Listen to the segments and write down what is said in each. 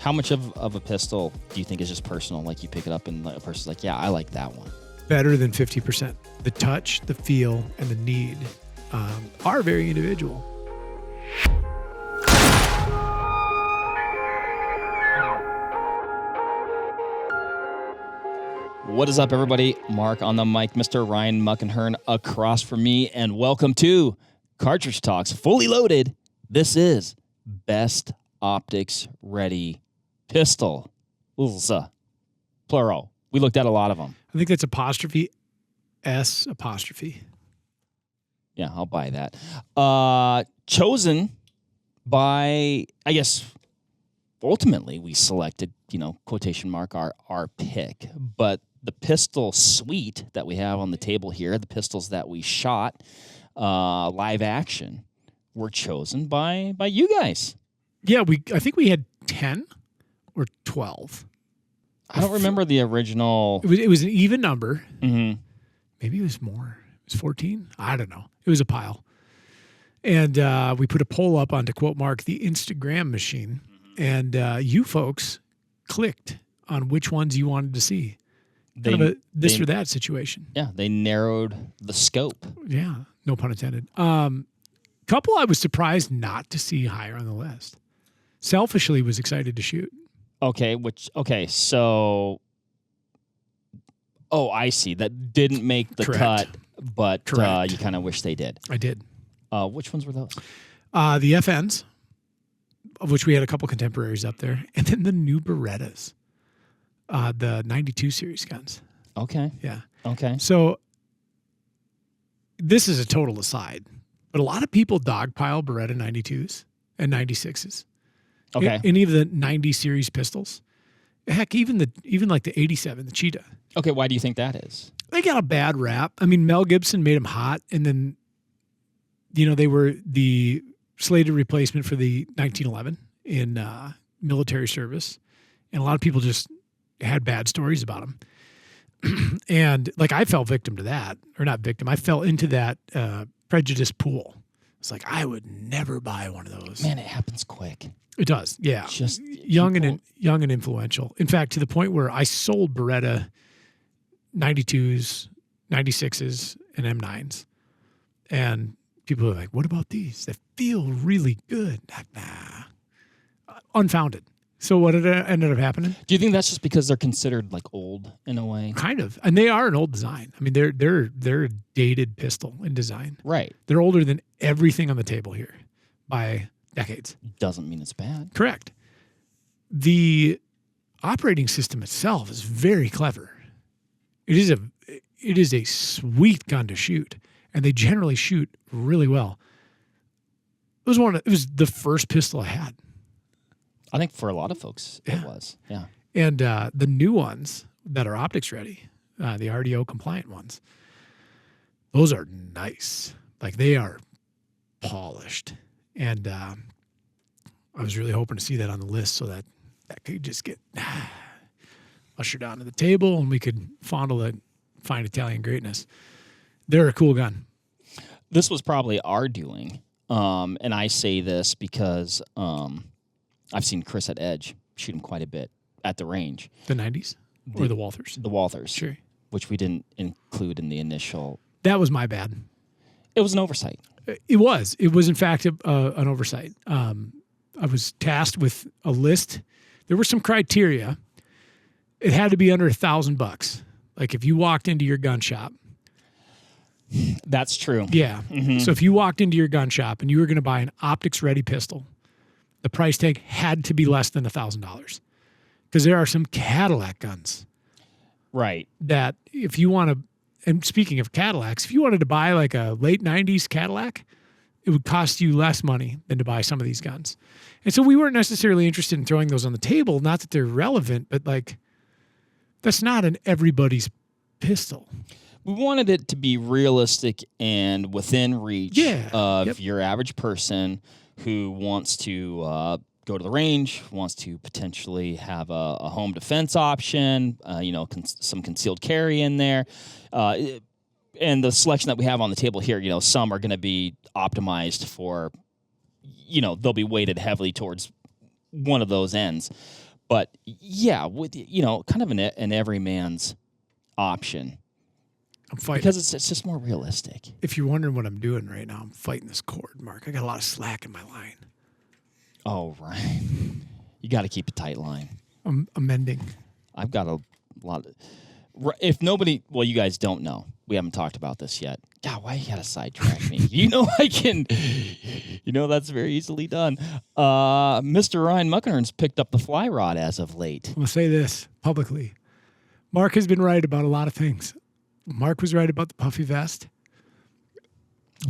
How much of a pistol do you think is just personal? Like you pick it up and a person's like, yeah, I like that one. Better than 50%. The touch, the feel, and the need are very individual. What is up, everybody? Mark on the mic, Mr. Ryan Muckenhirn across from me, and welcome to Cartridge Talks, fully loaded. This is Best Optics Ready Pistol. Plural. We looked at a lot of them. I think that's apostrophe S apostrophe. Yeah, I'll buy that. Chosen by, I guess, ultimately we selected, quotation mark, our pick. But the pistol suite that we have on the table here, the pistols that we shot live action, were chosen by you guys. Yeah, I think we had 10 or 12. I don't remember the original. It was an even number. Mm-hmm. Maybe it was more. It was 14. I don't know. It was a pile. And we put a poll up onto quote mark the Instagram machine. And you folks clicked on which ones you wanted to see. Kind of a this or that situation. Yeah, they narrowed the scope. Yeah, no pun intended. Couple I was surprised not to see higher on the list. Selfishly was excited to shoot. So I see. That didn't make the cut, but you kind of wish they did. I did. Which ones were those? The FNs, of which we had a couple contemporaries up there, and then the new Berettas, the 92 series guns. Okay. Yeah. Okay. So this is a total aside, but a lot of people dogpile Beretta 92s and 96s. Okay. Any of the 90 series pistols. Heck, even like the 87, the Cheetah. Okay, why do you think that is? They got a bad rap. I mean, Mel Gibson made them hot, and then, they were the slated replacement for the 1911 in military service, and a lot of people just had bad stories about them. And I fell victim to that, or not victim. I fell into that prejudice pool. It's like I would never buy one of those. Man, it happens quick. It does, yeah. Just young and influential. In fact, to the point where I sold Beretta 92s, 96s, and M9s, and people are like, "What about these? They feel really good." Nah, unfounded. So what ended up happening? Do you think that's just because they're considered old in a way? Kind of, and they are an old design. I mean, they're a dated pistol in design. Right. They're older than everything on the table here by decades. Doesn't mean it's bad. Correct. The operating system itself is very clever. It is a sweet gun to shoot, and they generally shoot really well. It was the first pistol I had. I think for a lot of folks it was. Yeah. And the new ones that are optics ready, the RDO compliant ones, those are nice. They are polished. And I was really hoping to see that on the list so that could just get ushered onto the table and we could fondle that fine Italian greatness. They're a cool gun. This was probably our doing. And I say this because I've seen Chris at Edge shoot him quite a bit at the range. The 90s? Or the Walthers? The Walthers. Sure. Which we didn't include in the initial. That was my bad. It was an oversight. It was. It was, in fact, an oversight. I was tasked with a list. There were some criteria. It had to be under $1,000. If you walked into your gun shop. That's true. Yeah. Mm-hmm. So if you walked into your gun shop and you were going to buy an optics-ready pistol, the price tag had to be less than $1,000. Because there are some Cadillac guns. Right. That if you want to, and speaking of Cadillacs, if you wanted to buy a late 90s Cadillac, it would cost you less money than to buy some of these guns. And so we weren't necessarily interested in throwing those on the table. Not that they're relevant, but that's not an everybody's pistol. We wanted it to be realistic and within reach of your average person who wants to go to the range, wants to potentially have a home defense option, some concealed carry in there. And the selection that we have on the table here, some are going to be optimized for, they'll be weighted heavily towards one of those ends. But yeah, with kind of an everyman's option. I'm fighting. Because it's just more realistic. If you're wondering what I'm doing right now, I'm fighting this cord, Mark. I got a lot of slack in my line. Oh, right. You got to keep a tight line. I'm amending. I've got a lot of... If nobody... Well, you guys don't know. We haven't talked about this yet. God, why you got to sidetrack me? I can... that's very easily done. Mr. Ryan Muckenhirn's picked up the fly rod as of late. I'm going to say this publicly. Mark has been right about a lot of things. Mark was right about the puffy vest.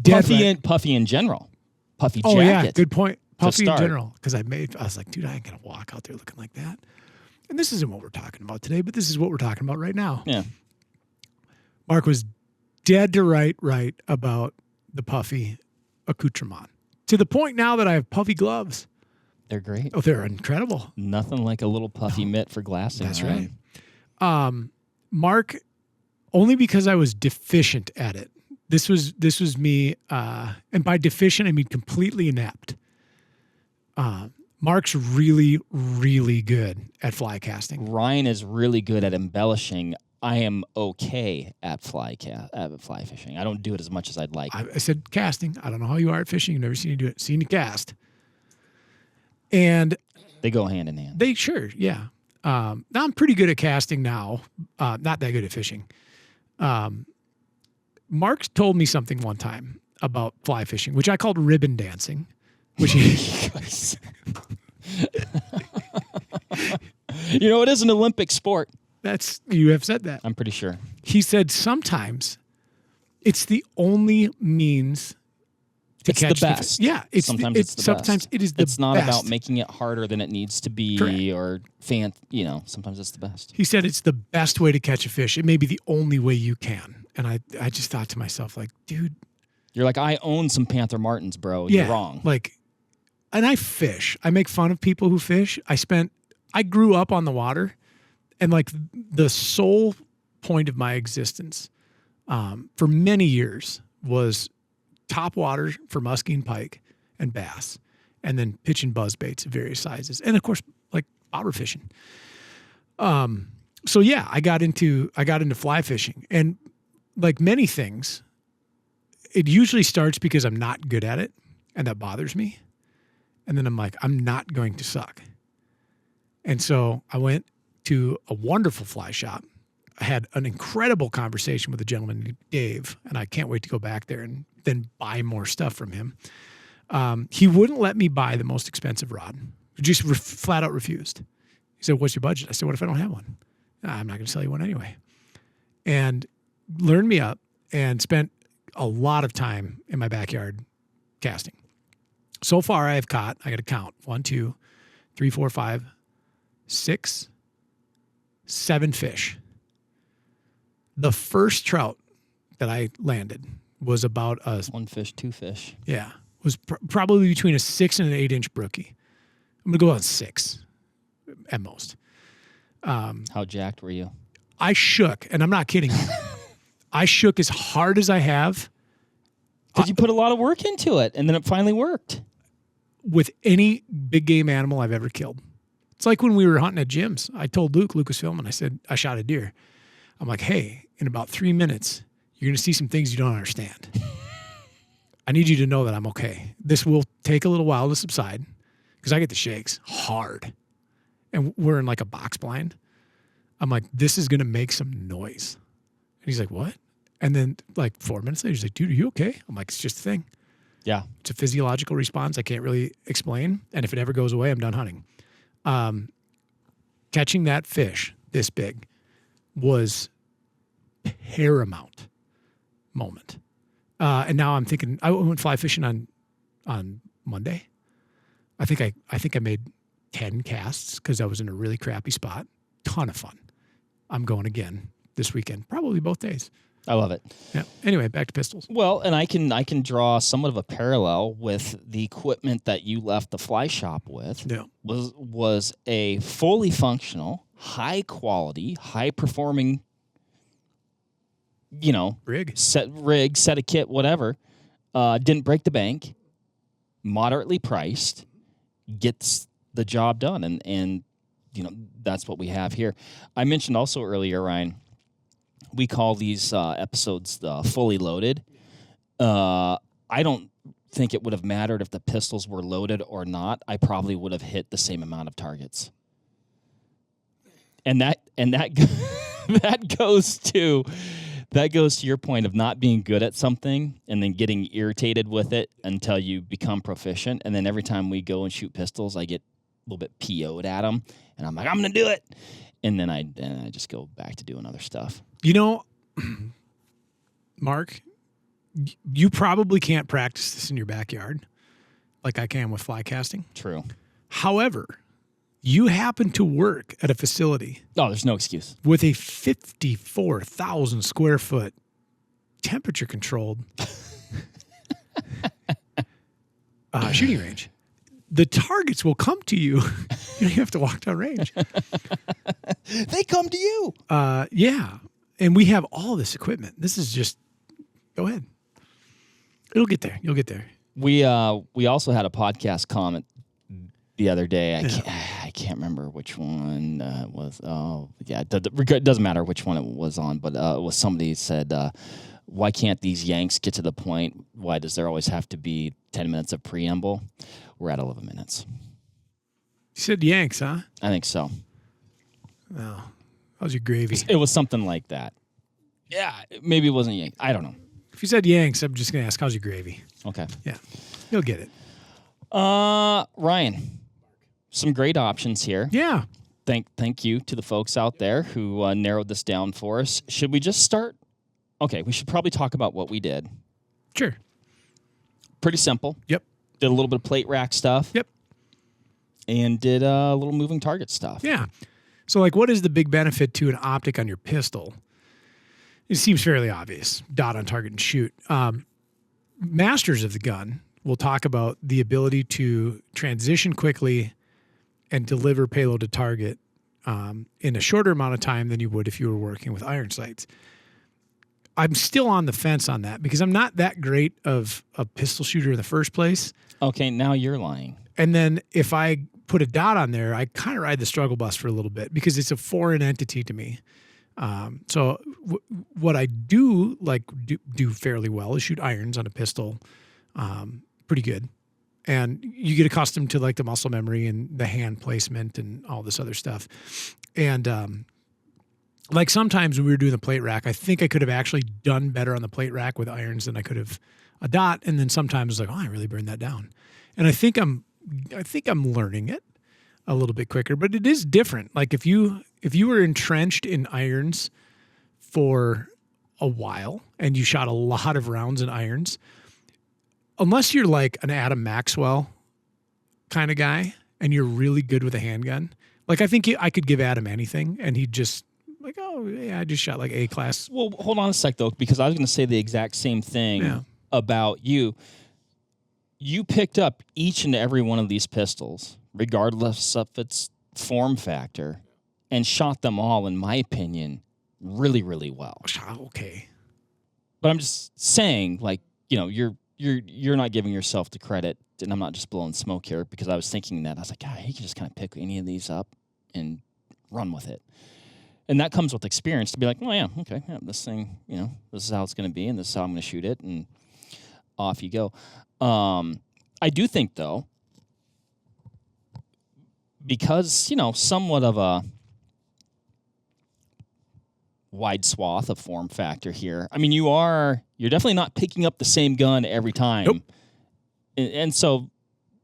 Puffy in general. Puffy jacket. Oh, yeah, good point. Puffy in start. general. Because I was like, dude, I ain't going to walk out there looking like that. And this isn't what we're talking about today, but this is what we're talking about right now. Yeah. Mark was dead to right about the puffy accoutrement. To the point now that I have puffy gloves. They're great. Oh, they're incredible. Nothing like a little puffy mitt for glassing. That's right. Mark, only because I was deficient at it. This was me, and by deficient I mean completely inept. Mark's really, really good at fly casting. Ryan is really good at embellishing. I am okay at fly fishing. I don't do it as much as I'd like. I said casting. I don't know how you are at fishing. You've never seen you do it. Seen you cast. And they go hand in hand. Yeah. Now I'm pretty good at casting now. Not that good at fishing. Mark told me something one time about fly fishing, which I called ribbon dancing. Which it is an Olympic sport. You have said that. I'm pretty sure. He said sometimes it's the only means to catch the best. Yeah, sometimes it's the sometimes best. it is the best. It's not about making it harder than it needs to be. Correct. Or sometimes it's the best. He said it's the best way to catch a fish. It may be the only way you can. And I just thought to myself, like, dude, you're like, I own some Panther Martins, bro. Yeah, you're wrong. And I fish. I make fun of people who fish. I grew up on the water, and the sole point of my existence for many years was top water for muskie and pike and bass, and then pitching buzz baits of various sizes, and of course bobber fishing. So yeah, I got into fly fishing, and like many things, it usually starts because I'm not good at it, and that bothers me. And then I'm like, I'm not going to suck. And so I went to a wonderful fly shop. I had an incredible conversation with a gentleman named Dave, and I can't wait to go back there and then buy more stuff from him. He wouldn't let me buy the most expensive rod. He just flat out refused. He said, what's your budget? I said, what if I don't have one? I'm not going to sell you one anyway. And learned me up and spent a lot of time in my backyard casting. So far, I have caught, I got to count, 1, 2, 3, 4, 5, 6, 7 fish. The first trout that I landed was about 1 fish, 2 fish. Yeah. Was probably between a 6 and an 8-inch brookie. I'm going to go on 6 at most. How jacked were you? I shook, and I'm not kidding you. I shook as hard as I have. Because you put a lot of work into it, and then it finally worked. With any big game animal I've ever killed. It's like when we were hunting at Jim's. I told Lucasfilm, and I said, I shot a deer. I'm like, hey, in about 3 minutes, you're going to see some things you don't understand. I need you to know that I'm okay. This will take a little while to subside because I get the shakes hard. And we're in like a box blind. I'm like, this is going to make some noise. And he's like, what? And then 4 minutes later, he's like, dude, are you okay? I'm like, it's just a thing. Yeah. It's a physiological response I can't really explain. And if it ever goes away, I'm done hunting. Catching that fish this big was paramount moment. And now I'm thinking, I went fly fishing on Monday. I think I made 10 casts because I was in a really crappy spot. Ton of fun. I'm going again this weekend, probably both days. I love it. Yeah. Anyway, back to pistols. Well, and I can draw somewhat of a parallel with the equipment that you left the fly shop with. Yeah. Was a fully functional, high quality, high performing, rig, set of kit, whatever. Didn't break the bank. Moderately priced, gets the job done, and that's what we have here. I mentioned also earlier, Ryan, we call these episodes fully loaded. I don't think it would have mattered if the pistols were loaded or not. I probably would have hit the same amount of targets. And that that goes to your point of not being good at something and then getting irritated with it until you become proficient. And then every time we go and shoot pistols, I get a little bit PO'd at them, and I'm like, I'm going to do it. And then I just go back to doing other stuff. Mark, you probably can't practice this in your backyard like I can with fly casting. True. However, you happen to work at a facility. Oh, there's no excuse. With a 54,000 square foot temperature controlled shooting range. The targets will come to you. You don't have to walk down range. They come to you. Yeah. And we have all this equipment. This is just, go ahead. It'll get there. You'll get there. We also had a podcast comment the other day. I can't remember which one it was. Oh, yeah. It doesn't matter which one it was on, but it was somebody said, why can't these yanks get to the point? Why does there always have to be 10 minutes of preamble? We're at 11 minutes. You said yanks, huh? I think so. Oh, how's your gravy? It was something like that. Yeah, maybe it wasn't yank. I don't know. If you said yanks, I'm just going to ask, how's your gravy? Okay. Yeah, you'll get it. Ryan, some great options here. Yeah. Thank you to the folks out there who narrowed this down for us. Should we just start? Okay, we should probably talk about what we did. Sure. Pretty simple. Yep. Did a little bit of plate rack stuff. Yep. And did a little moving target stuff. Yeah. So, like, what is the big benefit to an optic on your pistol? It seems fairly obvious. Dot on target and shoot. Masters of the gun will talk about the ability to transition quickly and deliver payload to target in a shorter amount of time than you would if you were working with iron sights. I'm still on the fence on that because I'm not that great of a pistol shooter in the first place. Okay, now you're lying. And then if I put a dot on there, I kind of ride the struggle bus for a little bit because it's a foreign entity to me. So what I do fairly well is shoot irons on a pistol, pretty good. And you get accustomed to like the muscle memory and the hand placement and all this other stuff. And like sometimes when we were doing the plate rack, I think I could have actually done better on the plate rack with irons than I could have a dot. And then sometimes it's like, oh, I really burned that down. And I think I'm learning it a little bit quicker, but it is different. Like if you were entrenched in irons for a while and you shot a lot of rounds in irons, unless you're like an Adam Maxwell kind of guy and you're really good with a handgun, like I think I could give Adam anything and he'd just like, oh yeah, I just shot like A class. Well, hold on a sec though, because I was going to say the exact same thing about you. You picked up each and every one of these pistols, regardless of its form factor, and shot them all, in my opinion, really, really well. Okay. But I'm just saying, like, you're not giving yourself the credit, and I'm not just blowing smoke here because I was thinking that. I was like, God, he can just kind of pick any of these up and run with it. And that comes with experience to be like, oh, yeah, okay, yeah, this thing, this is how it's going to be, and this is how I'm going to shoot it, and off you go. I do think, though, because, somewhat of a wide swath of form factor here. I mean, you're definitely not picking up the same gun every time. Nope. And so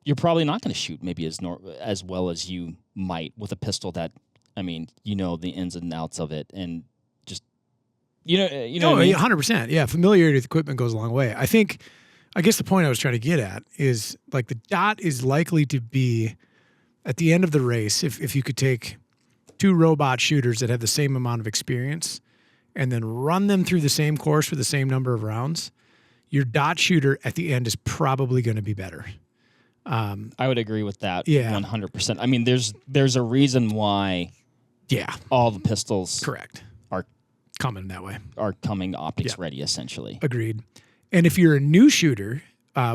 you're probably not going to shoot maybe as well as you might with a pistol that, I mean, the ins and outs of it and just, what I mean? 100%. Yeah, familiarity with equipment goes a long way. I guess the point I was trying to get at is like the dot is likely to be at the end of the race. If you could take two robot shooters that have the same amount of experience and then run them through the same course for the same number of rounds, your dot shooter at the end is probably going to be better. I would agree with that. Yeah. 100%. I mean, there's a reason why all the pistols correct are coming that way. Are coming optics ready, essentially. Agreed. And if you're a new shooter,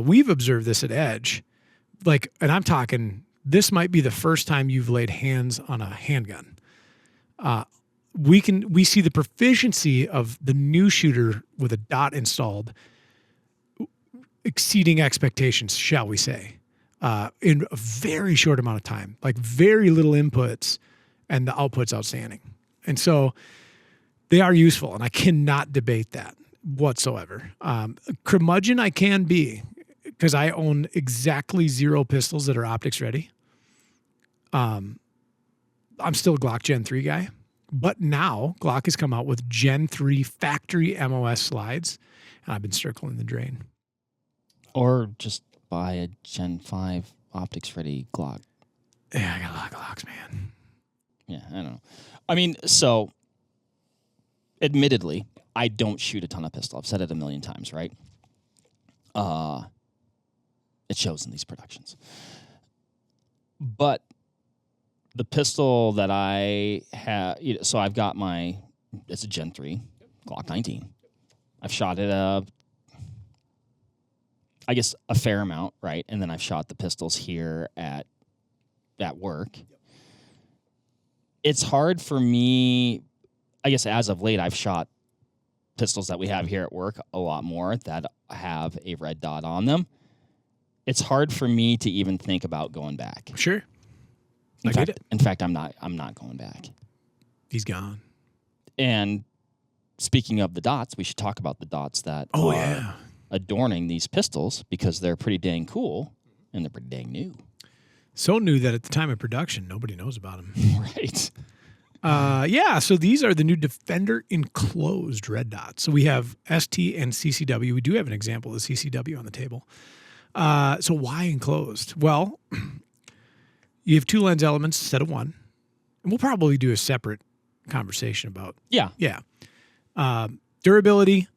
we've observed this at Edge, and I'm talking this might be the first time you've laid hands on a handgun. We see the proficiency of the new shooter with a dot installed exceeding expectations, shall we say, in a very short amount of time, like very little inputs, and the output's outstanding. And so they are useful, and I cannot debate that whatsoever. Curmudgeon I can be, because I own exactly 0 pistols that are optics ready. I'm still a Glock Gen 3 guy, but now Glock has come out with Gen 3 factory MOS slides, and I've been circling the drain. Or just buy a Gen 5 optics ready Glock. Yeah, I got a lot of Glocks, man. Yeah, I don't know. I mean, so admittedly, I don't shoot a ton of pistol. I've said it a million times, right? It shows in these productions. But the pistol that I have, so I've got it's a Gen 3 Glock 19. I've shot it, I guess, a fair amount, right? And then I've shot the pistols here at work. Yep. It's hard for me, I guess as of late, I've shot pistols that we have here at work a lot more that have a red dot on them. It's hard for me to even think about going back. Sure. In fact, I'm not going back. He's gone. And speaking of the dots, we should talk about the dots that are adorning these pistols, because they're pretty dang cool and they're pretty dang new. So new that at the time of production, nobody knows about them. Right. So these are the new Defender enclosed red dots. So we have ST and CCW. We do have an example of the CCW on the table. So why enclosed? Well, you have 2 lens elements instead of 1. And we'll probably do a separate conversation about. Yeah. Durability,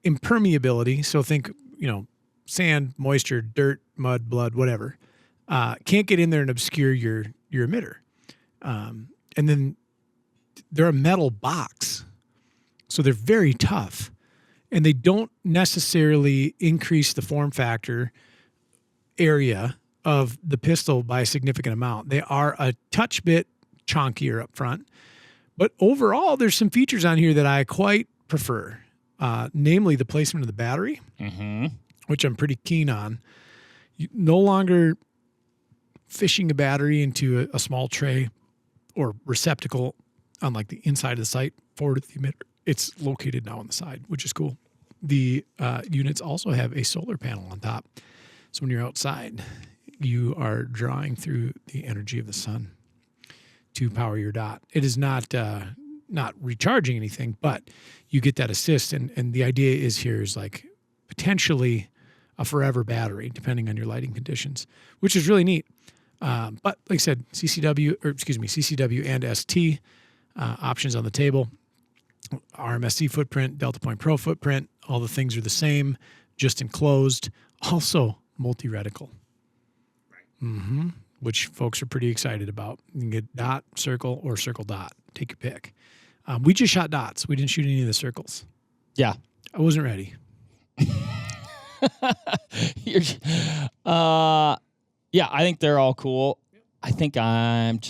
impermeability. So think, sand, moisture, dirt, mud, blood, whatever. Can't get in there and obscure your emitter. And then they're a metal box. So they're very tough. And they don't necessarily increase the form factor area of the pistol by a significant amount. They are a touch bit chonkier up front. But overall, there's some features on here that I quite prefer, namely the placement of the battery, which I'm pretty keen on. No longer fishing a battery into a small tray or receptacle on like the inside of the sight forward of the emitter. It's located now on the side, which is cool. The units also have a solar panel on top. So when you're outside, you are drawing through the energy of the sun to power your dot. It is not recharging anything, but you get that assist. And the idea is like potentially a forever battery, depending on your lighting conditions, which is really neat. But like I said, CCW and ST options on the table. RMSC footprint, Delta Point Pro footprint, all the things are the same, just enclosed. Also multi-reticle, which folks are pretty excited about. You can get dot, circle, or circle dot. Take your pick. We just shot dots. We didn't shoot any of the circles. Yeah. I wasn't ready. Yeah, I think they're all cool. I think I'm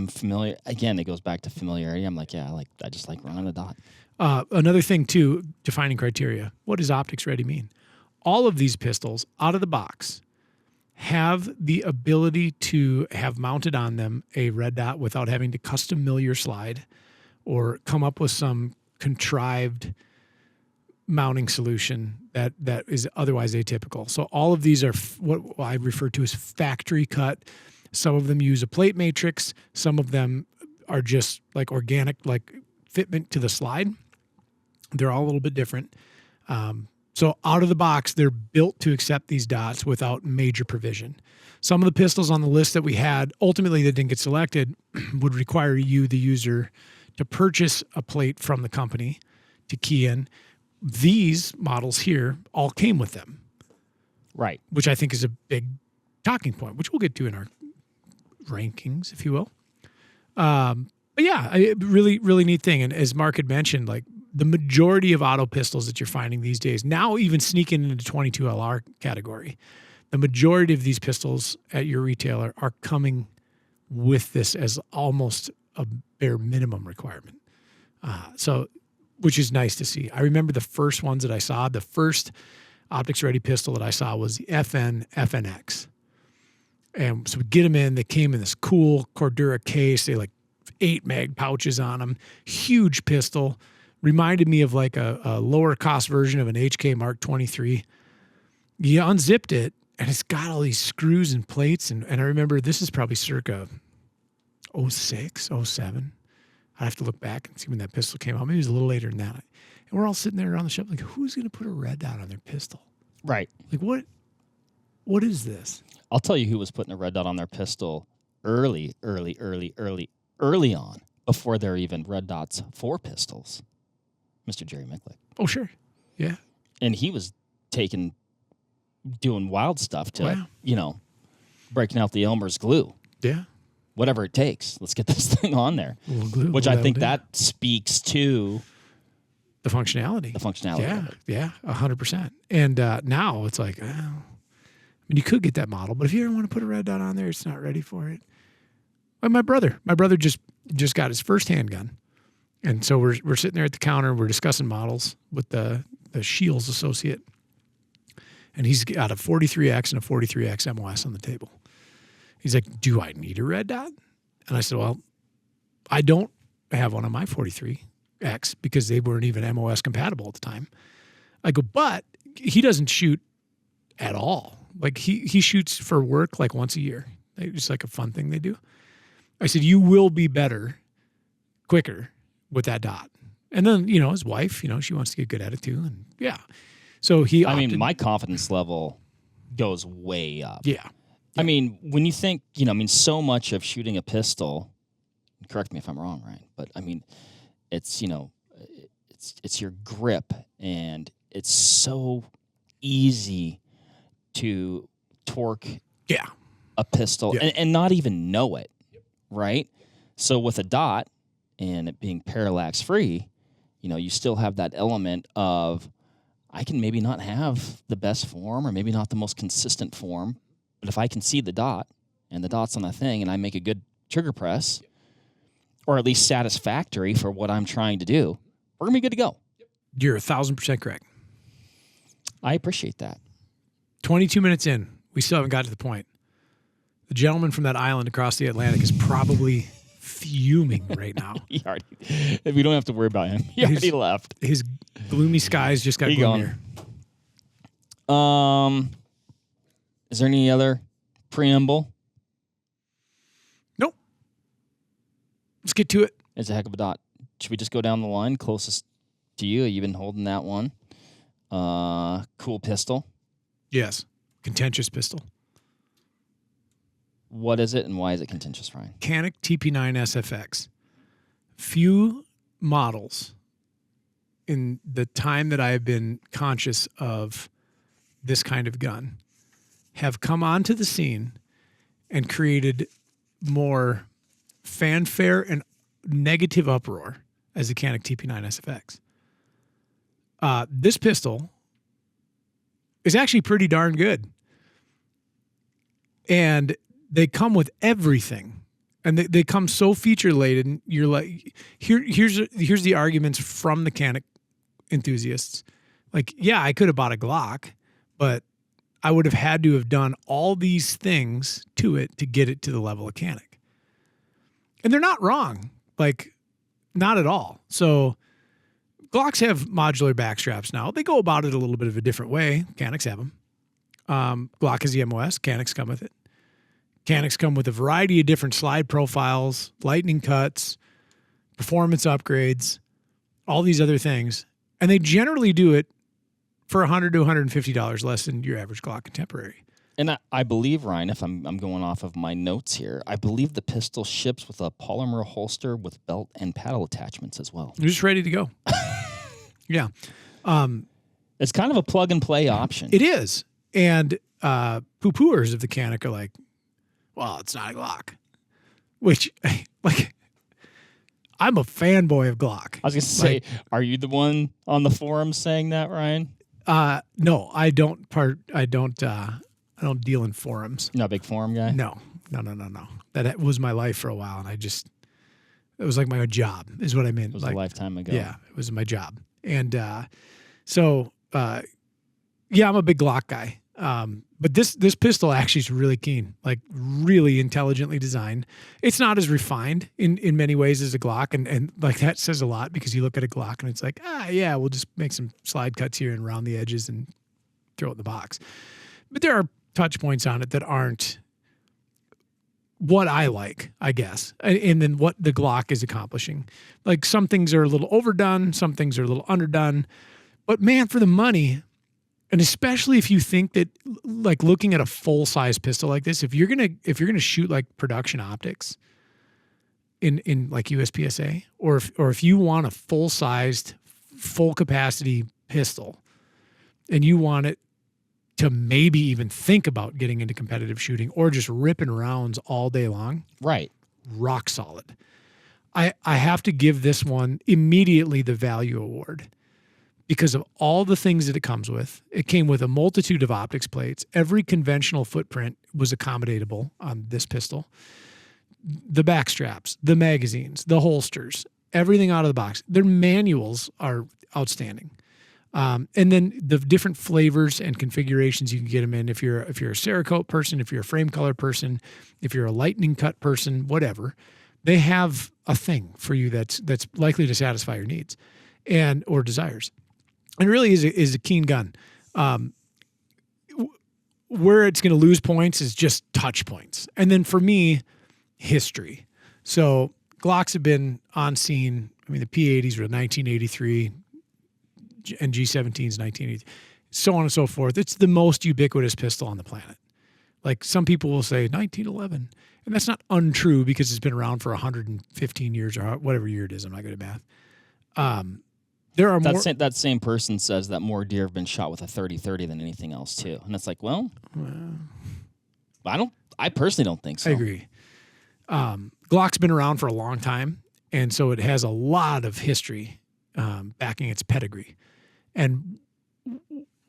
familiar. Again, it goes back to familiarity. I'm like, I just like running a dot. Another thing too, defining criteria. What does optics ready mean? All of these pistols out of the box have the ability to have mounted on them a red dot without having to custom mill your slide or come up with some contrived mounting solution that is otherwise atypical. So all of these are what I refer to as factory cut. Some of them use a plate matrix. Some of them are just like organic, like fitment to the slide. They're all a little bit different. So out of the box, they're built to accept these dots without major provision. Some of the pistols on the list that we had, ultimately that didn't get selected, would require you, the user, to purchase a plate from the company to key in. These models here all came with them. Right. Which I think is a big talking point, which we'll get to in our rankings, if you will. But yeah, really, really neat thing. And as Mark had mentioned, like the majority of auto pistols that you're finding these days, now even sneaking into 22 LR category, the majority of these pistols at your retailer are coming with this as almost a bare minimum requirement. So, which is nice to see. I remember the first ones that I saw. The first optics ready pistol that I saw was the FNX. And so we get them in. They came in this cool Cordura case. They like 8 mag pouches on them. Huge pistol. Reminded me of like a lower cost version of an HK Mark 23. You unzipped it, and it's got all these screws and plates. And I remember this is probably circa 06, 07. I have to look back and see when that pistol came out. Maybe it was a little later than that. And we're all sitting there around the shop like, who's going to put a red dot on their pistol? Right. Like, what is this? I'll tell you who was putting a red dot on their pistol early on, before there were even red dots for pistols. Mr. Jerry Micklick. Oh, sure. Yeah. And he was doing wild stuff to, breaking out the Elmer's glue. Yeah. Whatever it takes. Let's get this thing on there. Glue, which I think that speaks to the functionality. Yeah, 100%. And now it's like, you could get that model, but if you ever want to put a red dot on there, it's not ready for it. Well, my brother just got his first handgun. And so we're sitting there at the counter, we're discussing models with the Shields associate. And he's got a 43X and a 43X MOS on the table. He's like, do I need a red dot? And I said, well, I don't have one on my 43X because they weren't even MOS compatible at the time. I go, but he doesn't shoot at all. Like he shoots for work like once a year. It's like a fun thing they do. I said, you will be better, quicker with that dot. And then, his wife, she wants to get good at it too. And yeah. So he opted. My confidence level goes way up. Yeah. I mean, when you think, so much of shooting a pistol, correct me if I'm wrong, Ryan, but it's, it's your grip, and it's so easy to torque a pistol and not even know it, right? So with a dot and it being parallax free, you still have that element of, I can maybe not have the best form or maybe not the most consistent form, but if I can see the dot and the dot's on the thing and I make a good trigger press, or at least satisfactory for what I'm trying to do, we're going to be good to go. You're 1,000% correct. I appreciate that. 22 minutes in, we still haven't got to the point. The gentleman from that island across the Atlantic is probably fuming right now. We don't have to worry about him. He already left. His gloomy skies just got gloomier. Is there any other preamble? Nope. Let's get to it. It's a heck of a dot. Should we just go down the line? Closest to you? You've been holding that one. Cool pistol. Yes. Contentious pistol. What is it and why is it contentious, Ryan? CANiK TP9 SFx. Few models in the time that I have been conscious of this kind of gun have come onto the scene and created more fanfare and negative uproar as the CANiK TP9 SFx. This pistol is actually pretty darn good. And they come with everything. And they come so feature laden. You're like, here's the arguments from the CANiK enthusiasts. Like, yeah, I could have bought a Glock, but I would have had to have done all these things to it to get it to the level of CANiK. And they're not wrong. Like, not at all. So Glocks have modular backstraps now. They go about it a little bit of a different way. CANiKs have them. Glock has the MOS. CANiKs come with it. CANiKs come with a variety of different slide profiles, lightning cuts, performance upgrades, all these other things. And they generally do it for $100 to $150 less than your average Glock contemporary. And I believe, Ryan, if I'm going off of my notes here, I believe the pistol ships with a polymer holster with belt and paddle attachments as well. You're just ready to go. Yeah. It's kind of a plug-and-play option. It is. And poo-pooers of the CANiK are like, well, it's not a Glock. Which, like, I'm a fanboy of Glock. I was going to say, are you the one on the forum saying that, Ryan? No, I don't I don't deal in forums. Not a big forum guy? No. That was my life for a while, and it was like my job, is what I meant. It was like, a lifetime ago. Yeah, it was my job. And yeah, I'm a big Glock guy. But this pistol actually is really keen, like really intelligently designed. It's not as refined in many ways as a Glock, and like that says a lot, because you look at a Glock and it's like, yeah, we'll just make some slide cuts here and round the edges and throw it in the box. But there are touch points on it that aren't what I like, I guess, and then what the Glock is accomplishing. Like some things are a little overdone, some things are a little underdone, but man, for the money. And especially if you think that, like, looking at a full size pistol like this, if you're gonna shoot like production optics in like USPSA, or if you want a full sized, full capacity pistol, and you want it to maybe even think about getting into competitive shooting or just ripping rounds all day long, right? Rock solid. I have to give this one immediately the value award, because of all the things that it comes with. It came with a multitude of optics plates. Every conventional footprint was accommodatable on this pistol. The back straps, the magazines, the holsters, everything out of the box. Their manuals are outstanding. And then the different flavors and configurations you can get them in. If you're a Cerakote person, if you're a frame color person, if you're a lightning cut person, whatever, they have a thing for you that's likely to satisfy your needs or desires. And really is a keen gun. Where it's going to lose points is just touch points. And then for me, history. So Glocks have been on scene. I mean, the P80s were 1983 and G17s 1980, so on and so forth. It's the most ubiquitous pistol on the planet. Like some people will say 1911, and that's not untrue, because it's been around for 115 years or whatever year it is. I'm not good at math. There are that same person says that more deer have been shot with a 30-30 than anything else too, and it's like, well, I personally don't think so. I agree. Glock's been around for a long time, and so it has a lot of history backing its pedigree. And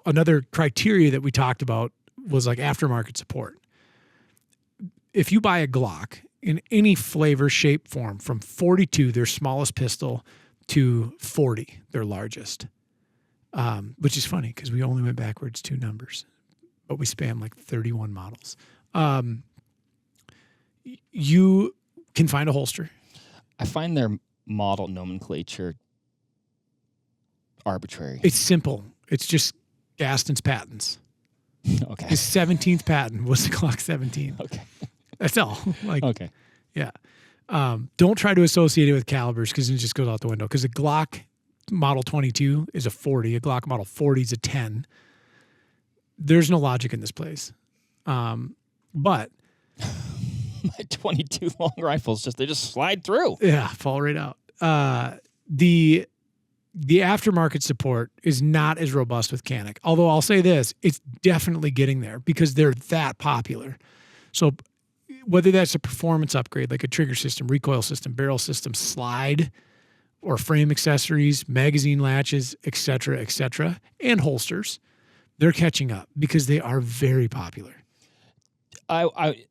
another criteria that we talked about was like aftermarket support. If you buy a Glock in any flavor, shape, form, from 42, their smallest pistol, to 40, their largest, which is funny because we only went backwards 2 numbers, but we spanned like 31 models. You can find a holster. I find their model nomenclature arbitrary. It's simple. It's just Gaston's patents. Okay. His 17th patent was the Glock 17. Okay. That's all. Like, okay. Yeah. Don't try to associate it with calibers, because it just goes out the window. Because a Glock Model 22 is a 40. A Glock Model 40 is a 10. There's no logic in this place. But my 22 long rifles they just slide through. Yeah, fall right out. The aftermarket support is not as robust with CANiK. Although I'll say this, it's definitely getting there because they're that popular. So whether that's a performance upgrade, like a trigger system, recoil system, barrel system, slide, or frame accessories, magazine latches, et cetera, and holsters, they're catching up because they are very popular.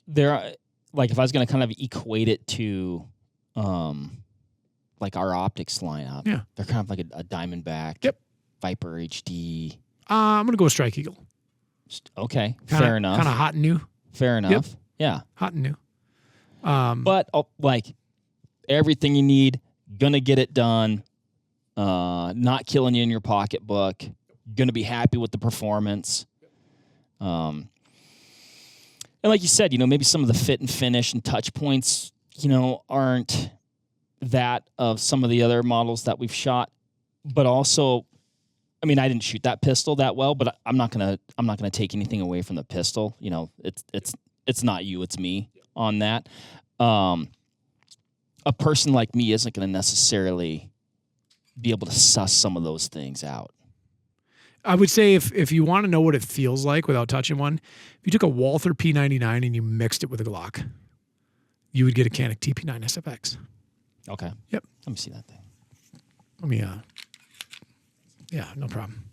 They're like, if I was going to kind of equate it to, like our optics lineup, yeah, they're kind of like a Diamondback, yep, Viper HD. I'm going to go with Strike Eagle. Okay, fair enough. Kind of hot and new. Fair enough. Yep. Yeah. Hot and new. But like everything you need, gonna get it done. Not killing you in your pocketbook. Gonna be happy with the performance. And like you said, maybe some of the fit and finish and touch points, aren't that of some of the other models that we've shot. But also, I mean, I didn't shoot that pistol that well, but I'm not gonna take anything away from the pistol. It's not you, it's me on that. A person like me isn't going to necessarily be able to suss some of those things out. I would say if you want to know what it feels like without touching one, if you took a Walther P99 and you mixed it with a Glock, you would get a CANiK TP9 SFx. Okay. Yep. Let me see that thing. Yeah, no problem.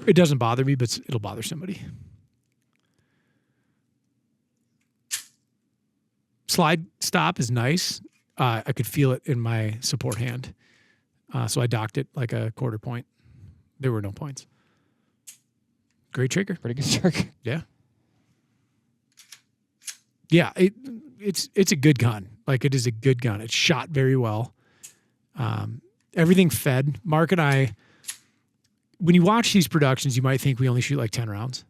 It doesn't bother me, but it'll bother somebody. slide stop is nice. I could feel it in my support hand. So I docked it like a quarter point. There were no points. Great trigger. Pretty good trigger. Yeah. Yeah, it's a good gun. Like, it is a good gun. It shot very well. Everything fed. Mark and I, when you watch these productions, you might think we only shoot like 10 rounds.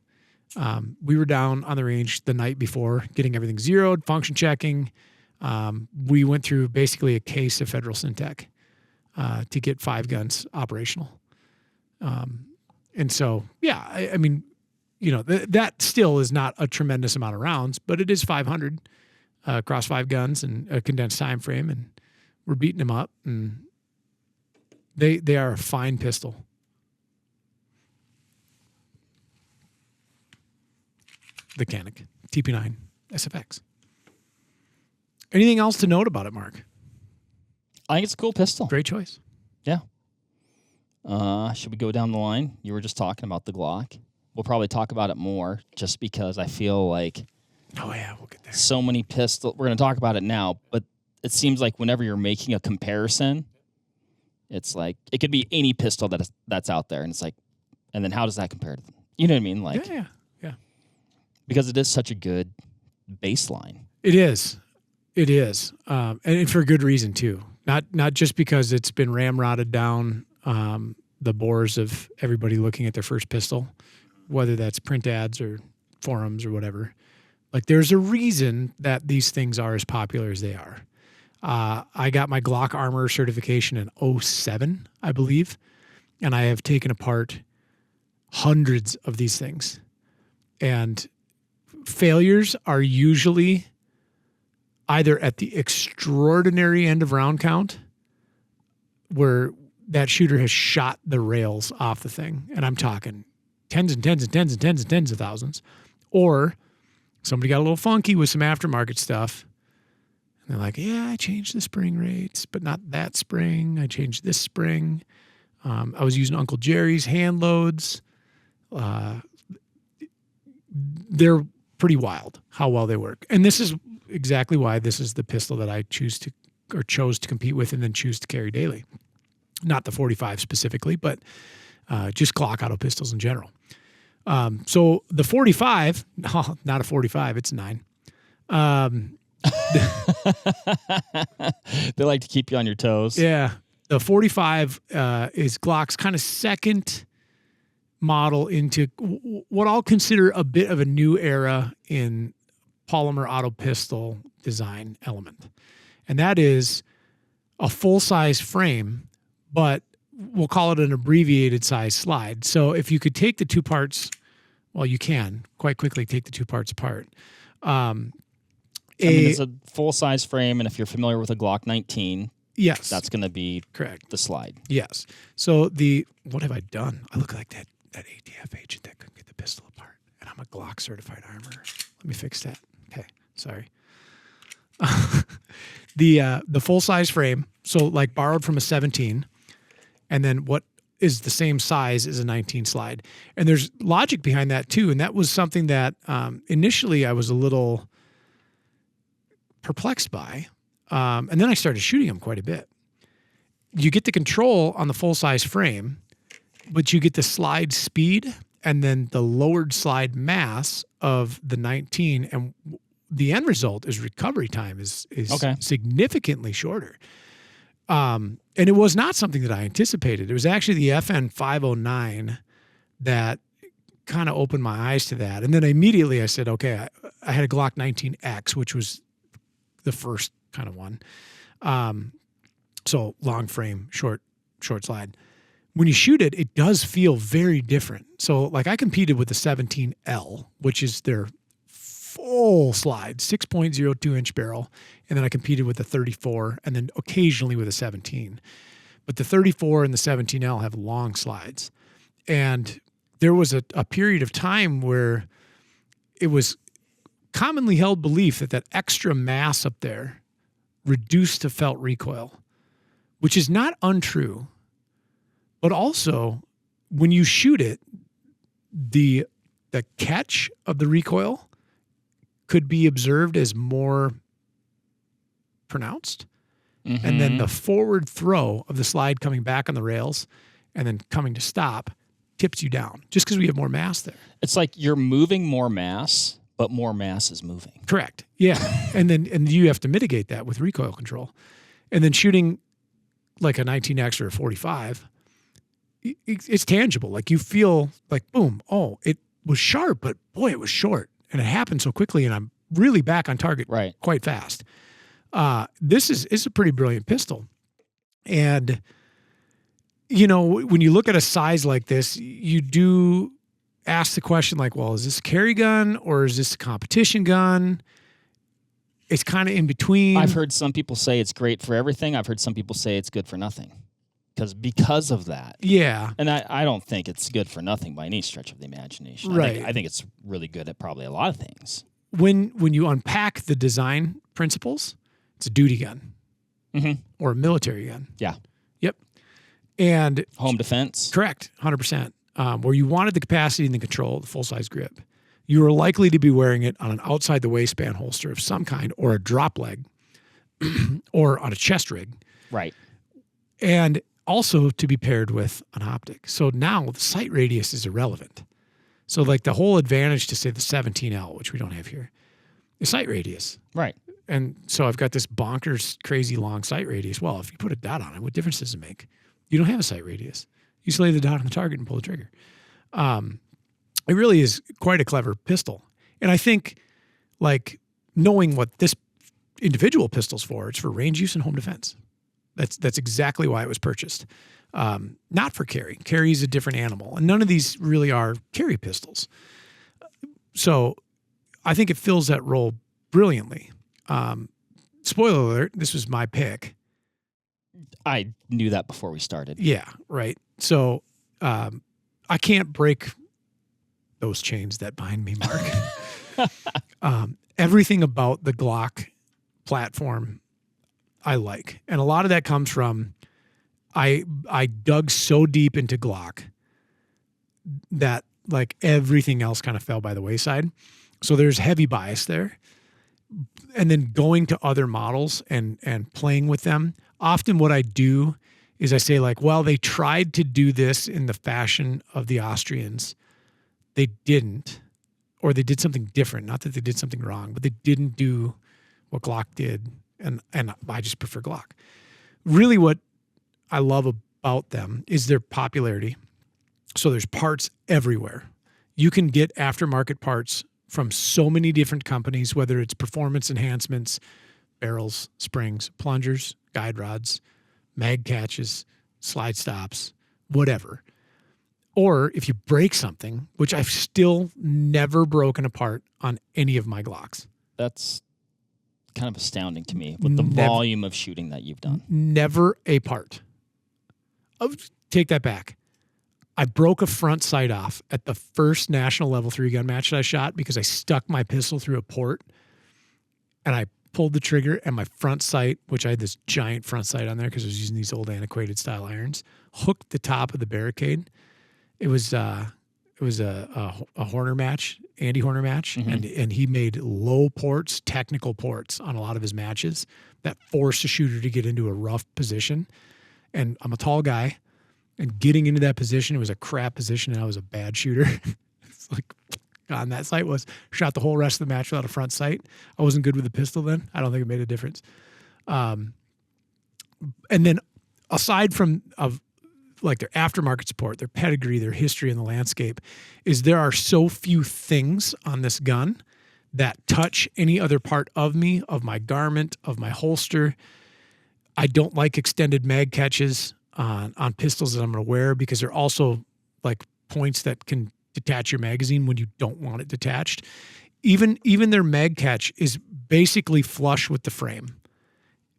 We were down on the range the night before, getting everything zeroed, function checking. We went through basically a case of Federal Syntec to get 5 guns operational. And so, yeah, I mean, you know, that still is not a tremendous amount of rounds, but it is 500 across 5 guns and a condensed time frame, and we're beating them up, and they are a fine pistol. The CANiK TP9 SFx. Anything else to note about it, Mark? I think it's a cool pistol. Great choice. Yeah. Should we go down the line? You were just talking about the Glock. We'll probably talk about it more just because I feel like Oh, yeah, we'll get there. so many pistols. We're going to talk about it now, but it seems like whenever you're making a comparison, it's like it could be any pistol that's out there, and it's like, and then how does that compare to them? You know what I mean? Like, Yeah. because it is such a good baseline. It is. It is. And for good reason, too. Not just because it's been ramrodded down the bores of everybody looking at their first pistol, whether that's print ads or forums or whatever. Like, there's a reason that these things are as popular as they are. I got my Glock Armor certification in 2007, I believe, and I have taken apart hundreds of these things. And failures are usually either at the extraordinary end of round count, where that shooter has shot the rails off the thing, and I'm talking tens and tens and tens and tens and tens of thousands, or somebody got a little funky with some aftermarket stuff, and they're like, yeah, I changed the spring rates, but not that spring. I changed this spring. I was using Uncle Jerry's hand loads. They're pretty wild how well they work. And this is exactly why this is the pistol that I chose to compete with and then choose to carry daily. Not the 45 specifically, but just Glock auto pistols in general. So the 45, not a 45, it's a 9. They like to keep you on your toes. Yeah. The 45 is Glock's kind of second model into what I'll consider a bit of a new era in polymer auto pistol design element. And that is a full-size frame, but we'll call it an abbreviated size slide. So if you could take the two parts, well, you can quite quickly take the two parts apart. I mean, it's a full-size frame, and if you're familiar with a Glock 19, yes, that's going to be correct. The slide. Yes. So what have I done? I look like that ATF agent that couldn't get the pistol apart, and I'm a Glock certified armorer. Let me fix that. Okay, sorry. The full-size frame, so like borrowed from a 17, and then what is the same size as a 19 slide. And there's logic behind that too, and that was something that initially I was a little perplexed by, and then I started shooting them quite a bit. You get the control on the full-size frame, but you get the slide speed and then the lowered slide mass of the 19, and the end result is recovery time is okay. Significantly shorter. And it was not something that I anticipated. It was actually the FN 509 that kind of opened my eyes to that. And then immediately I said, okay, I had a Glock 19X, which was the first kind of one. So long frame, short slide. When you shoot it, it does feel very different. So like I competed with the 17L, which is their full slide, 6.02 inch barrel. And then I competed with the 34 and then occasionally with a 17. But the 34 and the 17L have long slides. And there was a period of time where it was commonly held belief that extra mass up there reduced to felt recoil, which is not untrue. But also, when you shoot it, the catch of the recoil could be observed as more pronounced. And then the forward throw of the slide coming back on the rails and then coming to stop tips you down just because we have more mass there. It's like you're moving more mass, but more mass is moving. Correct. Yeah. and you have to mitigate that with recoil control. And then shooting like a 19X or a 45, it's tangible. Like you feel like, boom, oh, it was sharp, but boy, it was short. And it happened so quickly, and I'm really back on target quite fast. This is a pretty brilliant pistol. And, you know, when you look at a size like this, you do ask the question like, well, is this a carry gun or is this a competition gun? It's kind of in between. I've heard some people say it's great for everything. I've heard some people say it's good for nothing because of that. Yeah. And I don't think it's good for nothing by any stretch of the imagination. Right. I think it's really good at probably a lot of things. When you unpack the design principles, it's a duty gun or a military gun. Yeah. Yep. And home defense. Correct. 100%. Where you wanted the capacity and the control, the full-size grip. You were likely to be wearing it on an outside the waistband holster of some kind or a drop leg or on a chest rig. Right. And also to be paired with an optic. So now the sight radius is irrelevant. So like the whole advantage to say the 17L, which we don't have here, is sight radius. Right. And so I've got this bonkers, crazy long sight radius. Well, if you put a dot on it, what difference does it make? You don't have a sight radius. You just lay the dot on the target and pull the trigger. It really is quite a clever pistol. And I think, like, knowing what this individual pistol's for, it's for range use and home defense. That's exactly why it was purchased. Not for carry. Carry is a different animal. And none of these really are carry pistols. So I think it fills that role brilliantly. Spoiler alert, this was my pick. I knew that before we started. Yeah, right. So I can't break those chains that bind me, Mark. Everything about the Glock platform I like. And a lot of that comes from I dug so deep into Glock that like everything else kind of fell by the wayside. So there's heavy bias there. And then going to other models and playing with them. Often what I do is I say like, well, they tried to do this in the fashion of the Austrians. They didn't, or they did something different. Not that they did something wrong, but they didn't do what Glock did. And I just prefer Glock. Really what I love about them is their popularity. So there's parts everywhere. You can get aftermarket parts from so many different companies, whether it's performance enhancements, barrels, springs, plungers, guide rods, mag catches, slide stops, whatever. Or if you break something, which I've still never broken apart on any of my Glocks. That's kind of astounding to me with the volume of shooting that you've done. Never a part. I'll take that back. I broke a front sight off at the first national level 3 gun match that I shot because I stuck my pistol through a port and I pulled the trigger and my front sight, which I had this giant front sight on there because I was using these old antiquated style irons, hooked the top of the barricade. It was a Horner match, Andy Horner match, and he made low ports, technical ports on a lot of his matches that forced a shooter to get into a rough position. And I'm a tall guy, and getting into that position, it was a crap position, and I was a bad shooter. It's like, God, that sight was shot the whole rest of the match without a front sight. I wasn't good with the pistol then. I don't think it made a difference. And then aside from like their aftermarket support, their pedigree, their history in the landscape, is there are so few things on this gun that touch any other part of me, of my garment, of my holster. I don't like extended mag catches on pistols that I'm going to wear because they're also like points that can detach your magazine when you don't want it detached. Even their mag catch is basically flush with the frame.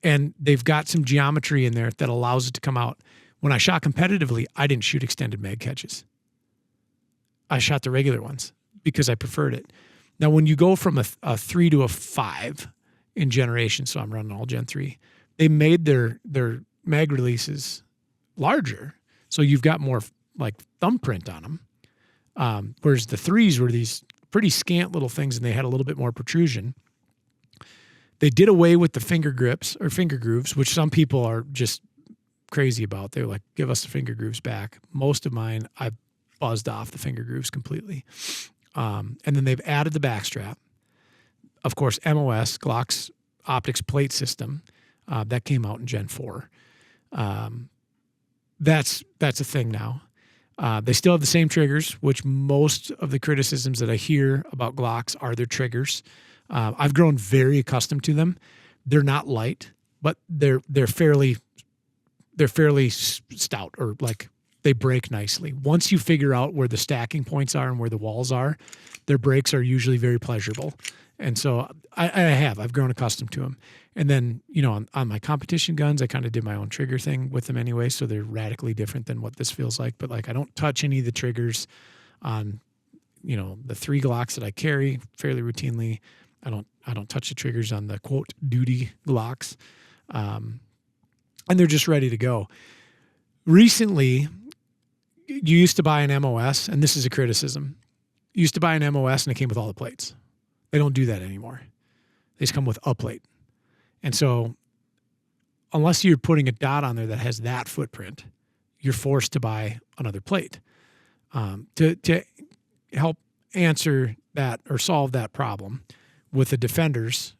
And they've got some geometry in there that allows it to come out. When I shot competitively, I didn't shoot extended mag catches. I shot the regular ones because I preferred it. Now, when you go from a 3 to a 5 in generation, so I'm running all Gen 3, they made their mag releases larger. So you've got more like thumbprint on them. Whereas the 3s were these pretty scant little things and they had a little bit more protrusion. They did away with the finger grips or finger grooves, which some people are just crazy about. They're like, give us the finger grooves back. Most of mine, I've buzzed off the finger grooves completely. And then they've added the backstrap. Of course, MOS, Glock's optics plate system, that came out in Gen 4. That's a thing now. They still have the same triggers, which most of the criticisms that I hear about Glocks are their triggers. I've grown very accustomed to them. They're not light, but they're fairly stout, or like they break nicely. Once you figure out where the stacking points are and where the walls are, their breaks are usually very pleasurable. And so I've grown accustomed to them. And then, on my competition guns, I kind of did my own trigger thing with them anyway. So they're radically different than what this feels like. But like, I don't touch any of the triggers on, the 3 Glocks that I carry fairly routinely. I don't touch the triggers on the quote duty Glocks. And they're just ready to go. Recently, you used to buy an MOS, and this is a criticism. You used to buy an MOS and it came with all the plates. They don't do that anymore. They just come with a plate. And so unless you're putting a dot on there that has that footprint, you're forced to buy another plate. To help answer that or solve that problem, with the Defenders,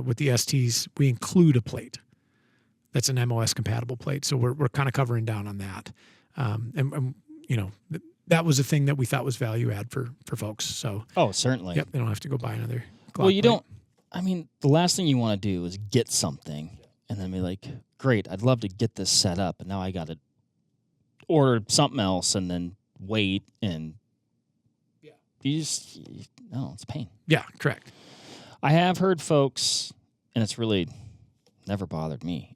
with the STs, we include a plate. That's an MOS compatible plate. So we're kind of covering down on that. And that was a thing that we thought was value add for folks. So certainly. Yep, they don't have to go buy another Glock Well, you plate. don't. I mean, the last thing you want to do is get something and then be like, great, I'd love to get this set up, and now I got to order something else and then wait, and it's pain. Yeah, correct. I have heard folks, and it's really never bothered me,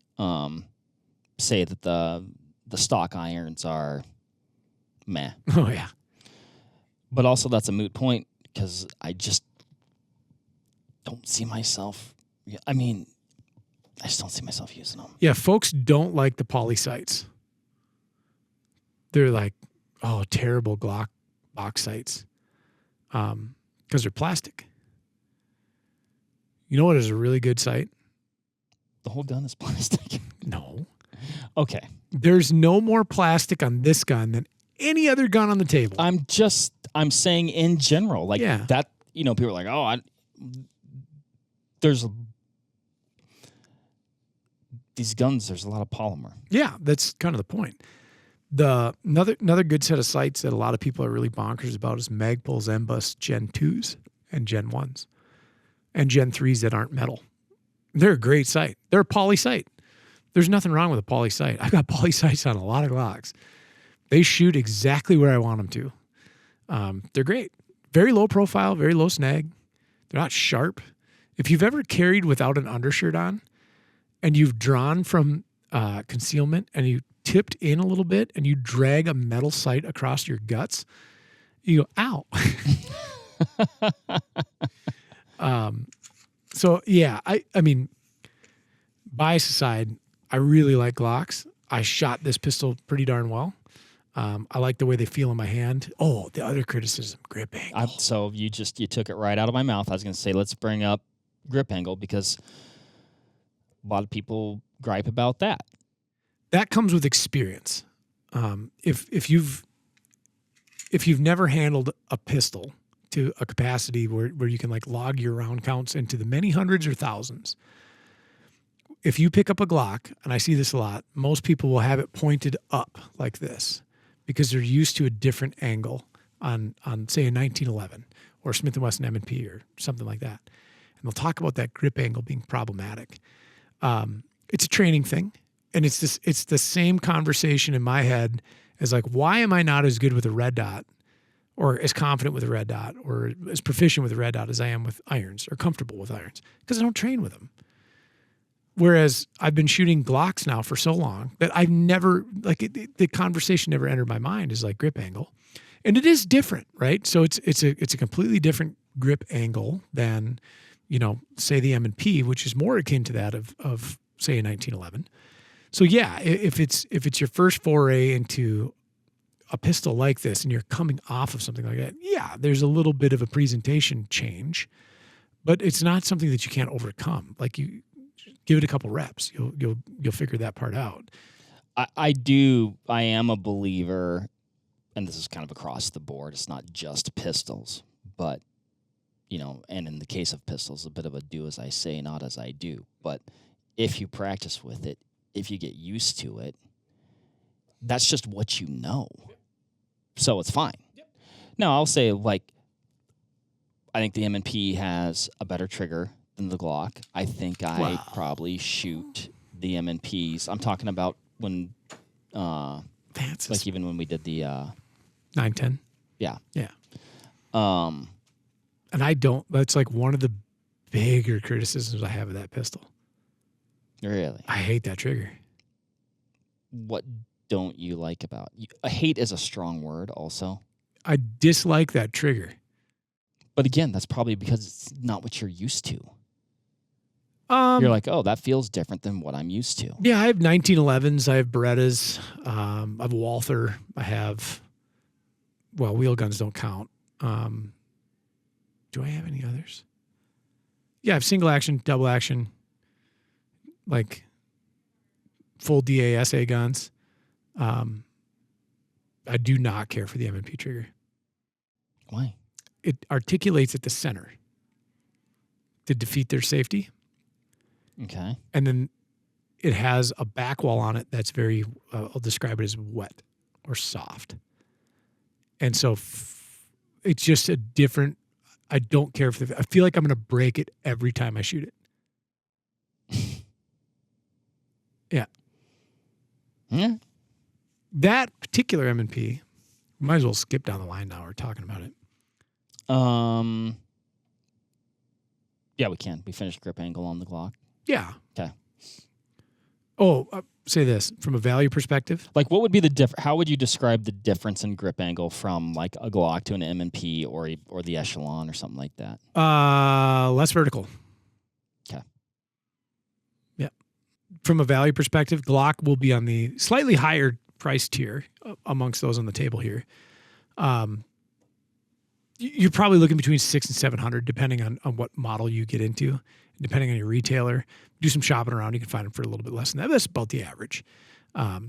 say that the stock irons are meh. Oh, yeah. But also that's a moot point, because I just don't see myself. I just don't see myself using them. Yeah, folks don't like the poly sights. They're like, oh, terrible Glock box sights, because they're plastic. You know what is a really good sight? The whole gun is plastic. No. Okay. There's no more plastic on this gun than any other gun on the table. I'm saying in general, like that, people are like, these guns, there's a lot of polymer. Yeah, that's kind of the point. Another good set of sights that a lot of people are really bonkers about is Magpul's M-Bus Gen 2s and Gen 1s and Gen 3s that aren't metal. They're a great sight. They're a poly sight. There's nothing wrong with a poly sight. I've got poly sights on a lot of Glocks. They shoot exactly where I want them to. They're great. Very low profile, very low snag. They're not sharp. If you've ever carried without an undershirt on and you've drawn from concealment and you tipped in a little bit and you drag a metal sight across your guts, you go, ow. So yeah, I mean, bias aside, I really like Glocks. I shot this pistol pretty darn well. I like the way they feel in my hand. Oh, the other criticism, grip angle. So you took it right out of my mouth. I was going to say, let's bring up grip angle, because a lot of people gripe about that. That comes with experience. If you've never handled a pistol to a capacity where you can like log your round counts into the many hundreds or thousands, if you pick up a Glock, and I see this a lot, most people will have it pointed up like this because they're used to a different angle on say a 1911 or Smith & Wesson M&P or something like that. And they'll talk about that grip angle being problematic. It's a training thing. And it's the same conversation in my head as like, why am I not as good with a red dot or as confident with a red dot or as proficient with a red dot as I am with irons or comfortable with irons? Because I don't train with them. Whereas I've been shooting Glocks now for so long that I've never, the conversation never entered my mind is like grip angle. And it is different, right? So it's a completely different grip angle than, say the M&P, which is more akin to that of say a 1911. So yeah, if it's your first foray into a pistol like this and you're coming off of something like that, yeah, there's a little bit of a presentation change. but it's not something that you can't overcome. Like you give it a couple reps, you'll figure that part out. I am a believer, and this is kind of across the board. It's not just pistols, but and in the case of pistols, a bit of a do as I say, not as I do. But if you practice with it, if you get used to it, that's just what you know. So it's fine. Yep. Now, I'll say, I think the M&P has a better trigger than the Glock. I think I probably shoot the M&Ps. I'm talking about when, even when we did the 910. Yeah. Yeah. And that's like one of the bigger criticisms I have of that pistol. Really? I hate that trigger. What don't you like about it? Hate is a strong word also. I dislike that trigger. But again, that's probably because it's not what you're used to. You're like, oh, that feels different than what I'm used to. Yeah, I have 1911s. I have Berettas. I have a Walther. I have, wheel guns don't count. Do I have any others? Yeah, I have single action, double action, like full DASA guns. I do not care for the M&P trigger. Why? It articulates at the center to defeat their safety. Okay. And then it has a back wall on it that's very, I'll describe it as wet or soft. And so it's just a different, I don't care I feel like I'm going to break it every time I shoot it. Yeah. Yeah. That particular M&P, might as well skip down the line now. We're talking about it. Yeah, we can. We finished grip angle on the Glock. Yeah. Okay. Oh, say this from a value perspective. Like, what would be the how would you describe the difference in grip angle from like a Glock to an M&P or the Echelon or something like that? Less vertical. Okay. Yeah. From a value perspective, Glock will be on the slightly higher price tier amongst those on the table here. You're probably looking between $600 and $700, depending on what model you get into, depending on your retailer. Do some shopping around, you can find them for a little bit less than that. That's about the average. I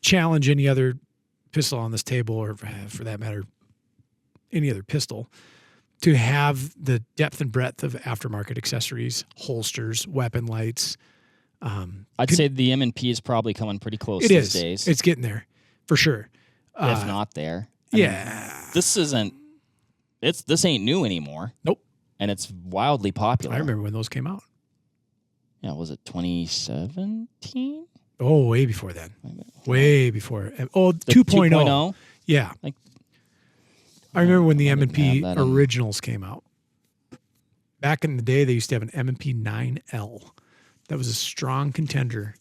challenge any other pistol on this table, or for that matter, any other pistol, to have the depth and breadth of aftermarket accessories, holsters, weapon lights. I'd say the M&P is probably coming pretty close these days. It's getting there, for sure. If not there. I mean, this ain't new anymore. Nope. And it's wildly popular. I remember when those came out. Yeah, was it 2017? Oh, way before then. Way before. Oh, the 2.0. 2.0? Yeah. I remember when the M&P originals came out. Back in the day, they used to have an M&P 9L. That was a strong contender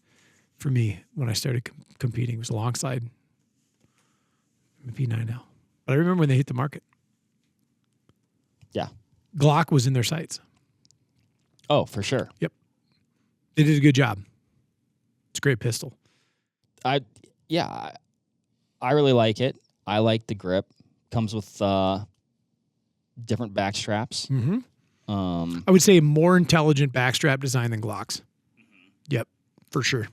for me when I started competing. It was alongside M&P 9L. But I remember when they hit the market. Yeah. Glock was in their sights. Oh, for sure. Yep. They did a good job. It's a great pistol. I really like it. I like the grip. Comes with different back straps. Mm-hmm. I would say more intelligent backstrap design than Glocks. Yep, for sure.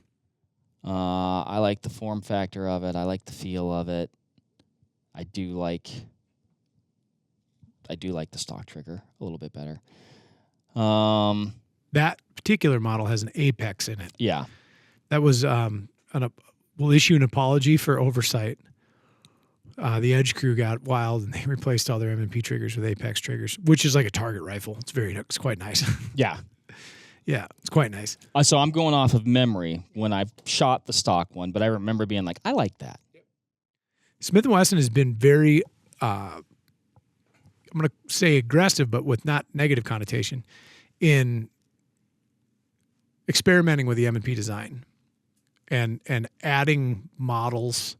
I like the form factor of it. I like the feel of it. I do like the stock trigger a little bit better. That particular model has an apex in it. Yeah. That was we'll issue an apology for oversight. The Edge crew got wild and they replaced all their M&P triggers with apex triggers, which is like a target rifle. It's quite nice. Yeah. Yeah, it's quite nice. So I'm going off of memory when I shot the stock one, but I remember being like, I like that. Smith & Wesson has been very, I'm going to say aggressive, but with not negative connotation, in experimenting with the M&P design and adding models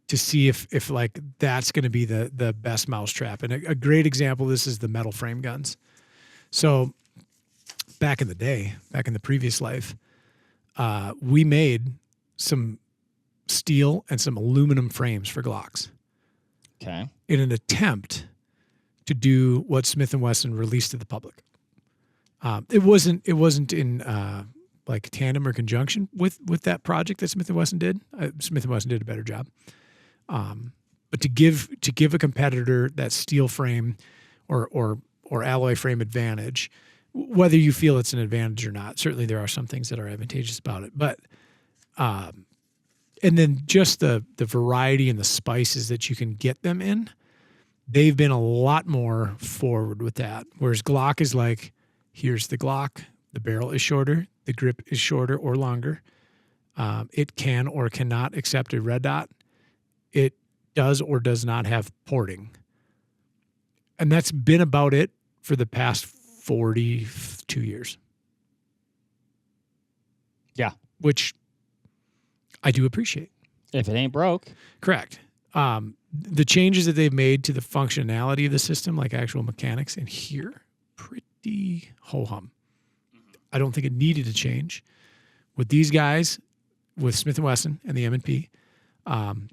to see if like that's going to be the best mousetrap. And a great example of this is the metal frame guns. So back in the day, back in the previous life, we made some steel and some aluminum frames for Glocks. Okay. In an attempt to do what Smith & Wesson released to the public. It wasn't in like tandem or conjunction with that project that Smith & Wesson did. Smith & Wesson did a better job. But to give a competitor that steel frame or alloy frame advantage, whether you feel it's an advantage or not, certainly there are some things that are advantageous about it. But and then just the variety and the spices that you can get them in, they've been a lot more forward with that. Whereas Glock is like, here's the Glock, the barrel is shorter, the grip is shorter or longer. It can or cannot accept a red dot. It does or does not have porting. And that's been about it for the past 42 years. Yeah. Which I do appreciate. If it ain't broke. Correct. The changes that they've made to the functionality of the system, like actual mechanics in here, pretty ho-hum. I don't think it needed to change. With these guys, with Smith & Wesson and the M&P,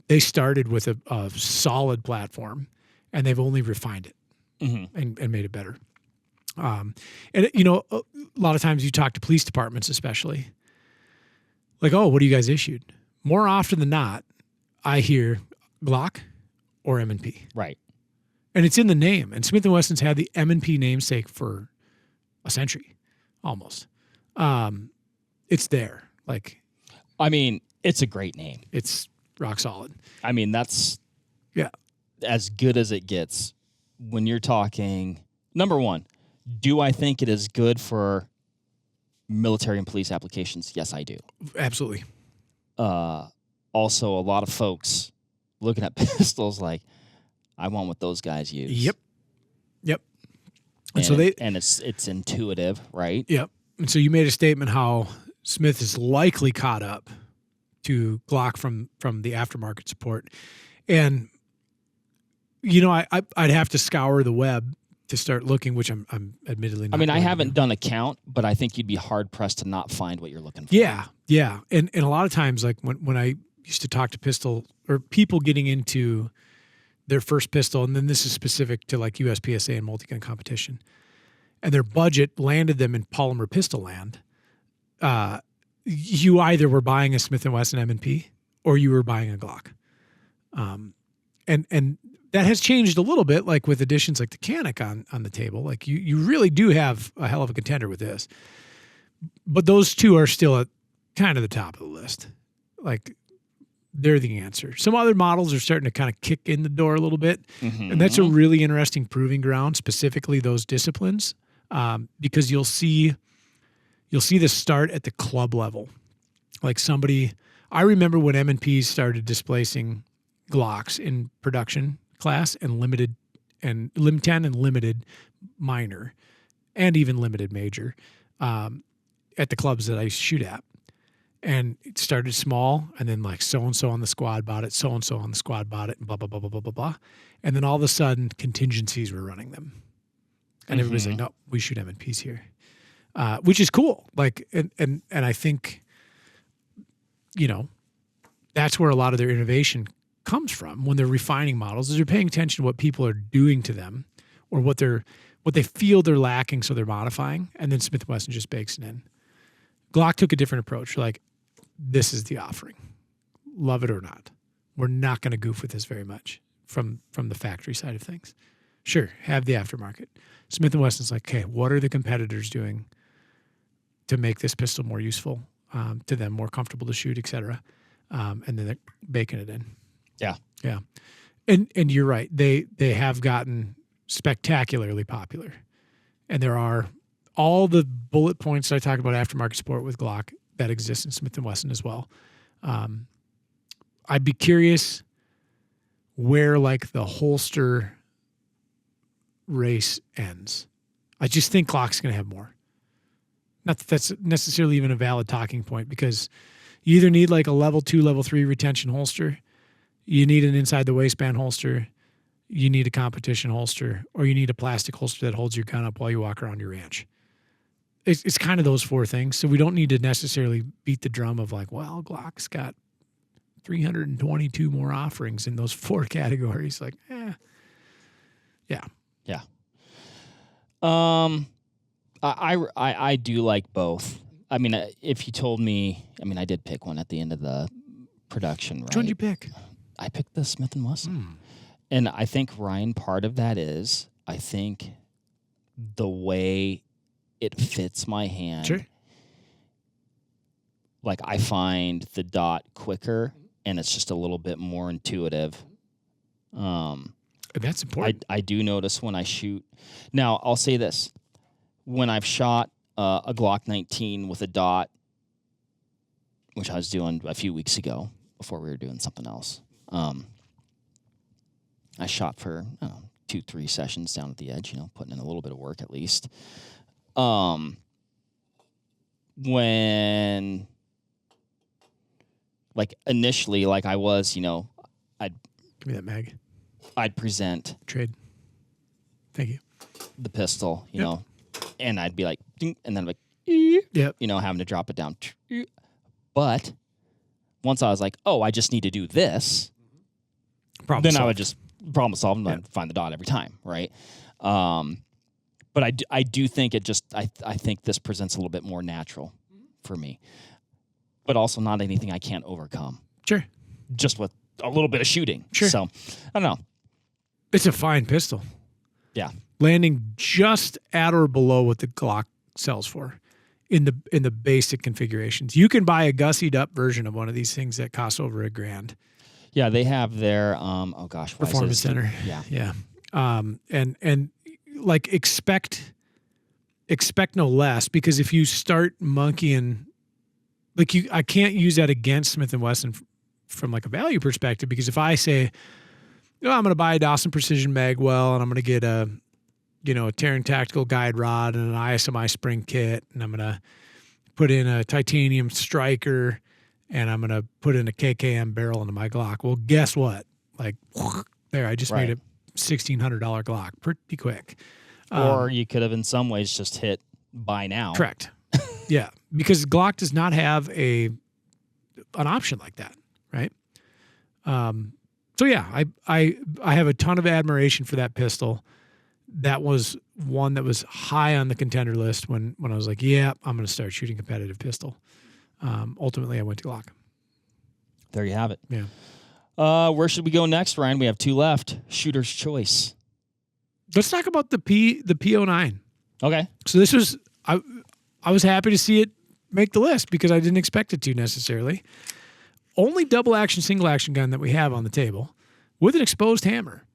they started with a solid platform, and they've only refined it and made it better. And, you know, a lot of times you talk to police departments especially, like, oh, what do you guys issued? More often than not, I hear Glock or M&P. Right. And it's in the name. And Smith & Wesson's had the M&P namesake for a century, almost. It's there. Like, I mean, it's a great name. it's rock solid. I mean, that's Yeah. as good as it gets when you're talking. Number one, do I think it is good for military and police applications? Yes, I do. Absolutely. Also, a lot of folks looking at pistols like, I want what those guys use. Yep. And so it's intuitive, right? Yep. And so you made a statement how Smith is likely caught up to Glock from the aftermarket support. And, you know, I'd have to scour the web to start looking, which I'm admittedly not. I mean, I going to haven't do. done a count, but I think you'd be hard pressed to not find what you're looking for. Yeah. And a lot of times, like when I used to talk to pistol or people getting into their first pistol, and then this is specific to like USPSA and multi-gun competition, and their budget landed them in polymer pistol land, you either were buying a Smith & Wesson M&P or you were buying a Glock. And that has changed a little bit, like with additions like the CANiK on the table. Like you really do have a hell of a contender with this. But those two are still at kind of the top of the list. Like, they're the answer. Some other models are starting to kind of kick in the door a little bit. And that's a really interesting proving ground, specifically those disciplines, because you'll see this start at the club level. Like I remember when M&Ps started displacing Glocks in production class and limited and Lim 10 and limited minor and even limited major at the clubs that I shoot at. And it started small, and then like so-and-so on the squad bought it, so-and-so on the squad bought it, and blah, blah, blah, blah, blah, blah, blah. And then all of a sudden, contingencies were running them. And everybody's like, no, we shoot M&Ps here, which is cool. Like, and I think, you know, that's where a lot of their innovation comes from when they're refining models, is they're paying attention to what people are doing to them or what they feel they're lacking, so they're modifying, and then Smith & Wesson just bakes it in. Glock took a different approach. Like, this is the offering. Love it or not. We're not going to goof with this very much from the factory side of things. Sure, have the aftermarket. Smith & Wesson's like, okay, what are the competitors doing to make this pistol more useful to them, more comfortable to shoot, et cetera? And then they're baking it in. Yeah. And you're right. They have gotten spectacularly popular. And there are all the bullet points that I talk about aftermarket support with Glock that exist in Smith & Wesson as well. I'd be curious where like the holster race ends. I just think Glock's going to have more. Not that that's necessarily even a valid talking point, because you either need like a level 2, level 3 retention holster, you need an inside the waistband holster, you need a competition holster, or you need a plastic holster that holds your gun up while you walk around your ranch. It's kind of those four things. So we don't need to necessarily beat the drum of like, well, Glock's got 322 more offerings in those four categories. Like, yeah. Yeah. I do like both. I mean, if you told me, I mean, I did pick one at the end of the production, right? Which one did you pick? I picked the Smith & Wesson. And I think, Ryan, part of that is, I think the way it fits my hand. Sure. Like, I find the dot quicker, and it's just a little bit more intuitive. That's important. I do notice when I shoot. Now, I'll say this. When I've shot a Glock 19 with a dot, which I was doing a few weeks ago before we were doing something else, I shot for 2-3 sessions down at the edge, putting in a little bit of work at least. When, like, initially, like I was, I'd give me that mag. I'd present Trade. Thank you. the pistol, you know, and I'd be like, ding, and then like, yep, having to drop it down. But once I was like, oh, I just need to do this, problem solved. I would just problem solve and I'd find the dot every time, right? But I do think it just, I think this presents a little bit more natural for me, but also not anything I can't overcome. Sure. Just with a little bit of shooting. Sure. So, I don't know. It's a fine pistol. Yeah. Landing just at or below what the Glock sells for in the basic configurations. You can buy a gussied up version of one of these things that costs over $1,000. Yeah, they have their Performance Center. Yeah. Yeah. And like expect no less, because if you start monkeying, like I can't use that against Smith & Wesson from like a value perspective, because if I say, I'm going to buy a Dawson Precision Magwell and I'm going to get a Terran Tactical Guide Rod and an ISMI spring kit, and I'm going to put in a titanium striker, and I'm going to put in a KKM barrel into my Glock. Well, guess what? Like, there, I just made a $1,600 Glock pretty quick. Or you could have in some ways just hit buy now. Correct. Yeah, because Glock does not have an option like that, right? So yeah, I have a ton of admiration for that pistol. That was one that was high on the contender list when I was like, yeah, I'm going to start shooting competitive pistol. Ultimately, I went to Glock. There you have it. Yeah. Where should we go next, Ryan? We have 2 left. Shooter's choice. Let's talk about the P09. Okay. So this was, I was happy to see it make the list because I didn't expect it to necessarily. Only double action, single action gun that we have on the table with an exposed hammer.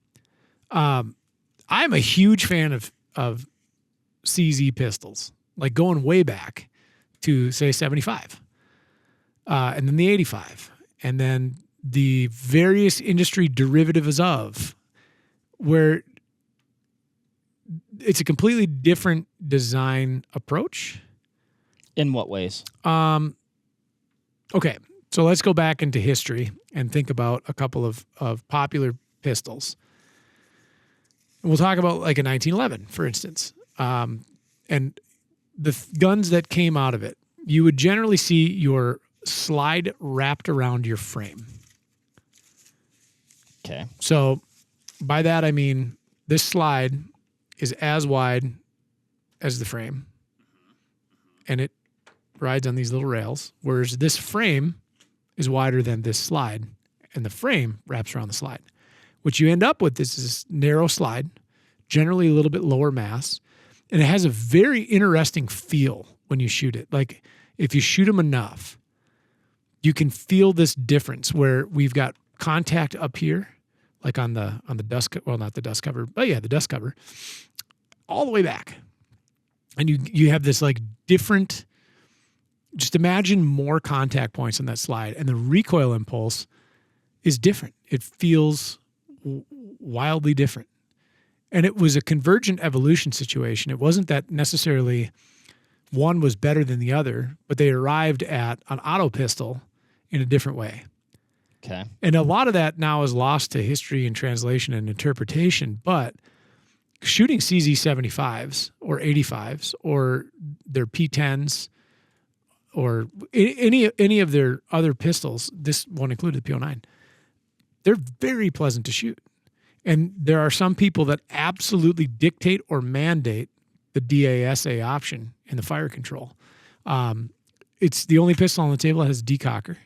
I'm a huge fan of CZ pistols, like going way back to say 75, and then the 85, and then the various industry derivatives of, where it's a completely different design approach. In what ways? Okay, so let's go back into history and think about a couple of popular pistols. We'll talk about like a 1911, for instance, and the guns that came out of it. You would generally see your slide wrapped around your frame. Okay. So by that, I mean this slide is as wide as the frame, and it rides on these little rails, whereas this frame is wider than this slide, and the frame wraps around the slide. What you end up with is this narrow slide, generally a little bit lower mass, and it has a very interesting feel when you shoot it. Like, if you shoot them enough, you can feel this difference where we've got contact up here, like on the dust, well, not the dust cover, but yeah, the dust cover, all the way back. And you have this like different, just imagine more contact points on that slide, and the recoil impulse is different. It feels wildly different. And it was a convergent evolution situation. It wasn't that necessarily one was better than the other, but they arrived at an auto pistol in a different way. Okay. And a lot of that now is lost to history and translation and interpretation, but shooting CZ75s or 85s or their P10s or any of their other pistols, this one included the P09, they're very pleasant to shoot. And there are some people that absolutely dictate or mandate the DASA option in the fire control. It's the only pistol on the table that has decocker,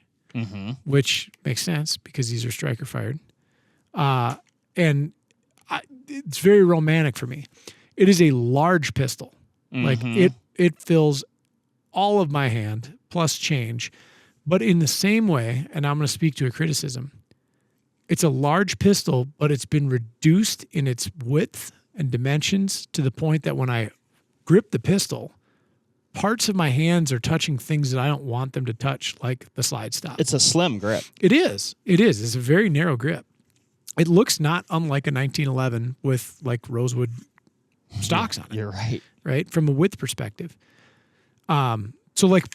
which makes sense because these are striker fired. It's very romantic for me. It is a large pistol. Like it fills all of my hand plus change, but in the same way, and I'm going to speak to a criticism, it's a large pistol, but it's been reduced in its width and dimensions to the point that when I grip the pistol, parts of my hands are touching things that I don't want them to touch, like the slide stop. It's a slim grip. It is. It's a very narrow grip. It looks not unlike a 1911 with like rosewood stocks on it. You're right. Right? From a width perspective. So like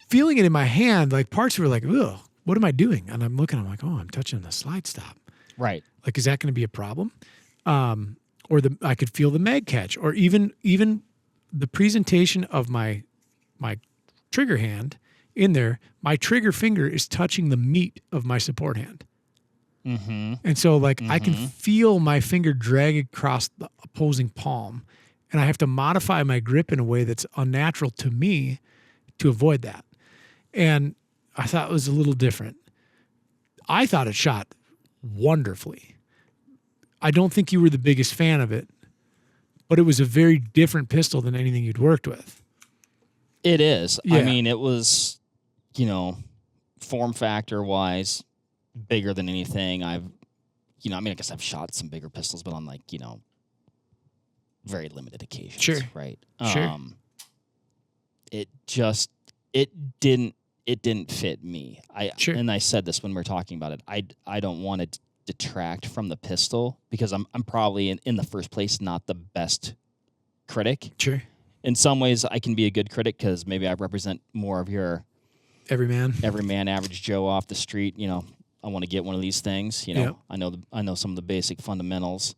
feeling it in my hand, like parts were like, ugh, what am I doing? And I'm looking, I'm like, oh, I'm touching the slide stop. Right. Like, is that going to be a problem? Or I could feel the mag catch, or even the presentation of my trigger hand in there. My trigger finger is touching the meat of my support hand. And so like I can feel my finger drag across the opposing palm, and I have to modify my grip in a way that's unnatural to me to avoid that. And I thought it was a little different. I thought it shot wonderfully. I don't think you were the biggest fan of it, but it was a very different pistol than anything you'd worked with. It is. Yeah. I mean, it was, form factor wise, bigger than anything I guess I've shot some bigger pistols, but on like, very limited occasions. Sure. Right. Sure. It didn't fit me. And I said this when we were talking about it. I don't want to detract from the pistol because I'm probably in the first place not the best critic. Sure. In some ways, I can be a good critic because maybe I represent more of your every man, average Joe off the street. I want to get one of these things. Yep. I know some of the basic fundamentals.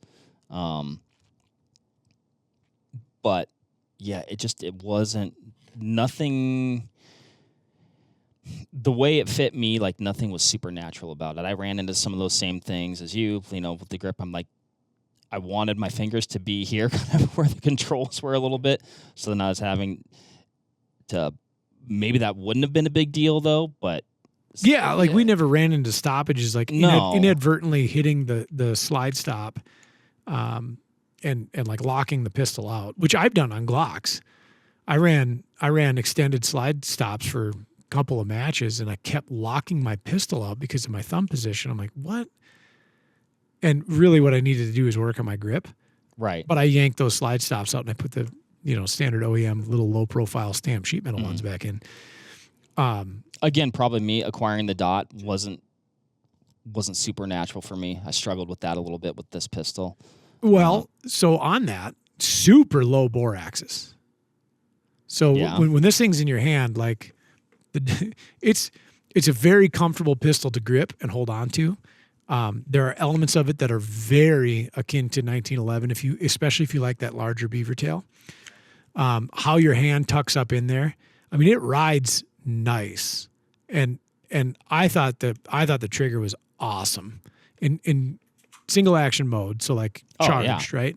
But yeah, it wasn't nothing. The way it fit me, like nothing was supernatural about it. I ran into some of those same things as you, with the grip. I'm like, I wanted my fingers to be here, kind of where the controls were a little bit. So then I was having to, maybe that wouldn't have been a big deal though, but. Yeah, like we never ran into stoppages, like no. inadvertently hitting the slide stop, and like locking the pistol out, which I've done on Glocks. I ran extended slide stops for a couple of matches, and I kept locking my pistol out because of my thumb position. I'm like, what? And really, what I needed to do is work on my grip. Right. But I yanked those slide stops out, and I put the standard OEM little low profile stamped sheet metal ones back in. Again, probably me acquiring the dot wasn't supernatural for me. I struggled with that a little bit with this pistol. Well, so on that, super low bore axis. So when this thing's in your hand, like it's a very comfortable pistol to grip and hold on to. There are elements of it that are very akin to 1911, especially if you like that larger beaver tail. How your hand tucks up in there. I mean, it rides nice. And I thought the trigger was awesome in single action mode. So like charged, right?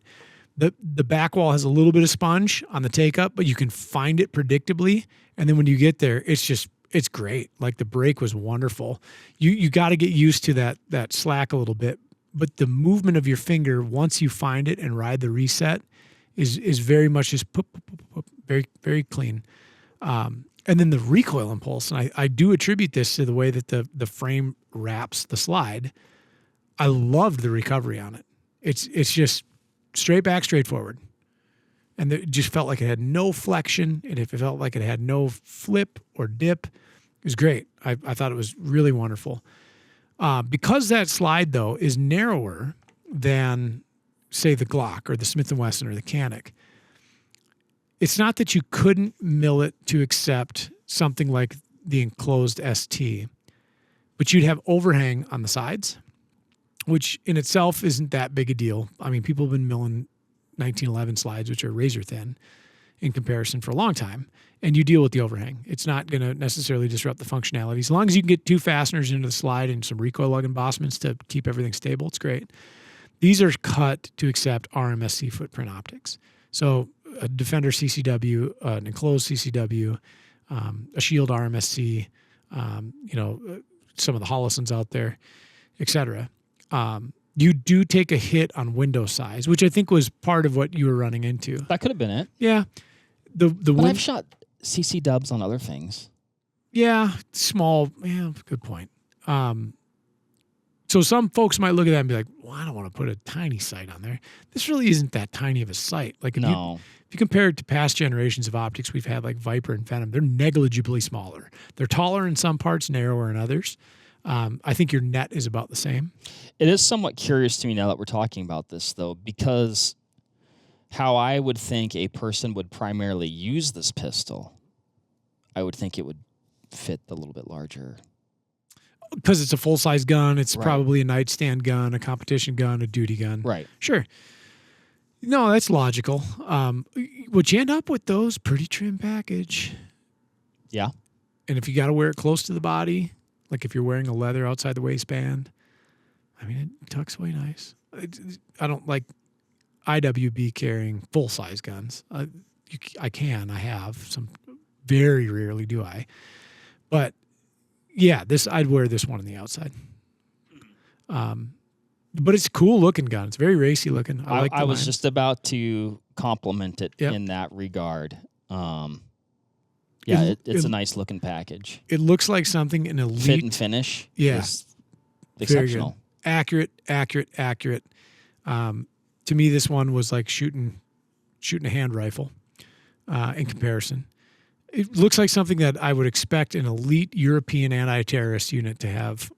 The back wall has a little bit of sponge on the take up, but you can find it predictably. And then when you get there, it's great. Like the brake was wonderful. You got to get used to that slack a little bit, but the movement of your finger once you find it and ride the reset is very much just very, very clean. And then the recoil impulse, and I do attribute this to the way that the frame wraps the slide. I loved the recovery on it. It's just straight back, straight forward. And it just felt like it had no flexion, and it felt like it had no flip or dip. It was great. I thought it was really wonderful. Because that slide, though, is narrower than, say, the Glock or the Smith & Wesson or the CANiK, it's not that you couldn't mill it to accept something like the enclosed ST, but you'd have overhang on the sides, which in itself isn't that big a deal. I mean, people have been milling 1911 slides, which are razor thin in comparison for a long time, and you deal with the overhang. It's not going to necessarily disrupt the functionality. As long as you can get two fasteners into the slide and some recoil lug embossments to keep everything stable, it's great. These are cut to accept RMSC footprint optics. So a Defender CCW, an enclosed CCW, a Shield RMSC, some of the Hollisons out there, etc. You do take a hit on window size, which I think was part of what you were running into. That could have been it. Yeah. But I've shot CC dubs on other things. Yeah, small. Yeah, good point. So some folks might look at that and be like, well, I don't want to put a tiny sight on there. This really isn't that tiny of a sight. Like if you compare it to past generations of optics we've had, like Viper and Venom, they're negligibly smaller. They're taller in some parts, narrower in others. I think your net is about the same. It is somewhat curious to me now that we're talking about this, though, because how I would think a person would primarily use this pistol, I would think it would fit a little bit larger. Because it's a full-size gun. It's Right. probably a nightstand gun, a competition gun, a duty gun. Right. Sure. No, that's logical. What you end up with, though, is pretty trim package. Yeah. And if you got to wear it close to the body, like if you're wearing a leather outside the waistband, I mean, it tucks away nice. I don't like IWB carrying full-size guns. I have some. Very rarely do I. But yeah, I'd wear this one on the outside. But it's a cool looking gun. It's very racy looking. I was just about to compliment it Yep. in that regard. It's a nice looking package. It looks like something an elite Fit and finish. Yeah. Is exceptional. Accurate. To me, this one was like shooting a hand rifle in comparison. It looks like something that I would expect an elite European anti-terrorist unit to have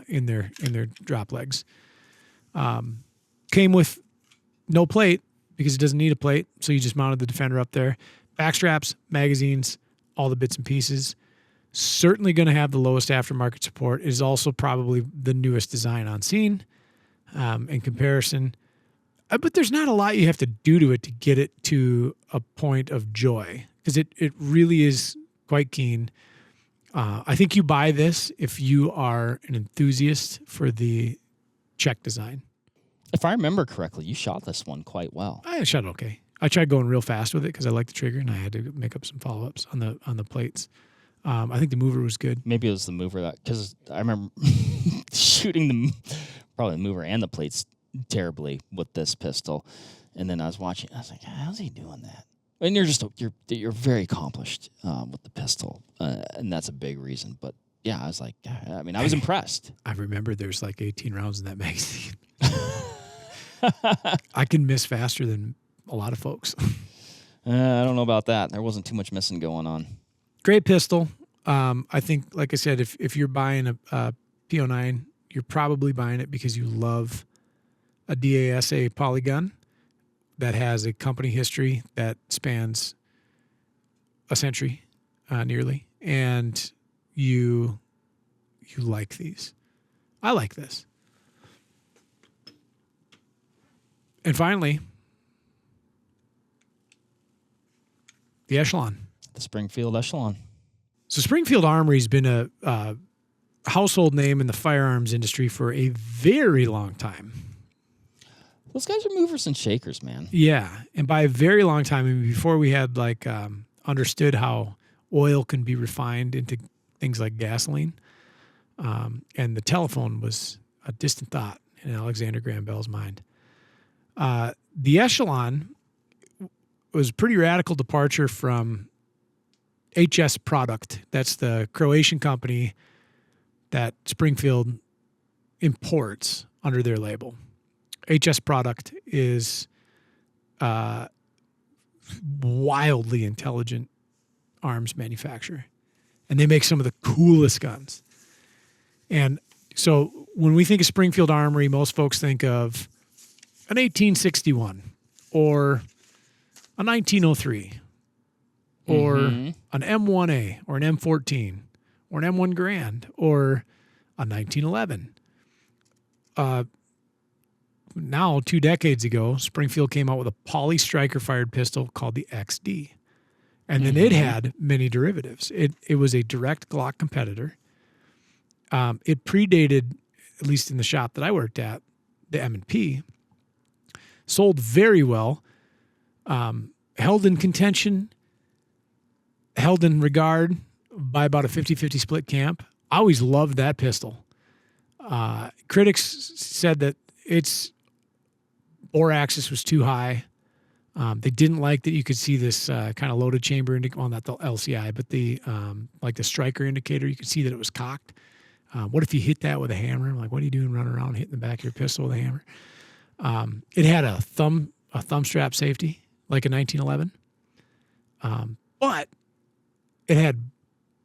in their drop legs. Came with no plate because it doesn't need a plate, so you just mounted the Defender up there. Back straps, magazines, all the bits and pieces. Certainly going to have the lowest aftermarket support. It is also probably the newest design on scene in comparison. But there's not a lot you have to do to it to get it to a point of joy, because it really is quite keen. I think you buy this if you are an enthusiast for the check design. If I remember correctly, you shot this one quite well. I shot it okay. I tried going real fast with it because I like the trigger, and I had to make up some follow-ups on the plates. I think the mover was good. Maybe it was the mover because I remember shooting probably the mover and the plates terribly with this pistol, and then I was watching. I was like, "How's he doing that?" And you're very accomplished with the pistol, and that's a big reason. But yeah, I was like, I mean, I was impressed. I remember there's like 18 rounds in that magazine. I can miss faster than a lot of folks. I don't know about that. There wasn't too much missing going on. Great pistol. I think, like I said, if you're buying a P09, you're probably buying it because you love a DASA polygun that has a company history that spans a century, nearly, and you like these. I like this. And finally, the Echelon. The Springfield Echelon. So Springfield Armory's been a household name in the firearms industry for a very long time. Those guys are movers and shakers, man. Yeah, and by a very long time, I mean, before we had understood how oil can be refined into things like gasoline, and the telephone was a distant thought in Alexander Graham Bell's mind. The Echelon was a pretty radical departure from HS Product. That's the Croatian company that Springfield imports under their label. HS Product is wildly intelligent arms manufacturer, and they make some of the coolest guns. And so when we think of Springfield Armory, most folks think of an 1861 or a 1903 or an M1A or an M14 or an M1 Grand or a 1911. Now, 2 decades ago, Springfield came out with a poly striker fired pistol called the XD. And then it had many derivatives. It was a direct Glock competitor. It predated, at least in the shop that I worked at, the M&P. sold very well, held in contention, held in regard by about a 50-50 split camp. I always loved that pistol. Critics said that its bore axis was too high. They didn't like that you could see this kind of loaded chamber, well, not the LCI, but the like the striker indicator. You could see that it was cocked. What if you hit that with a hammer? Like, what are you doing running around hitting the back of your pistol with a hammer? It had a thumb strap safety, like a 1911. But it had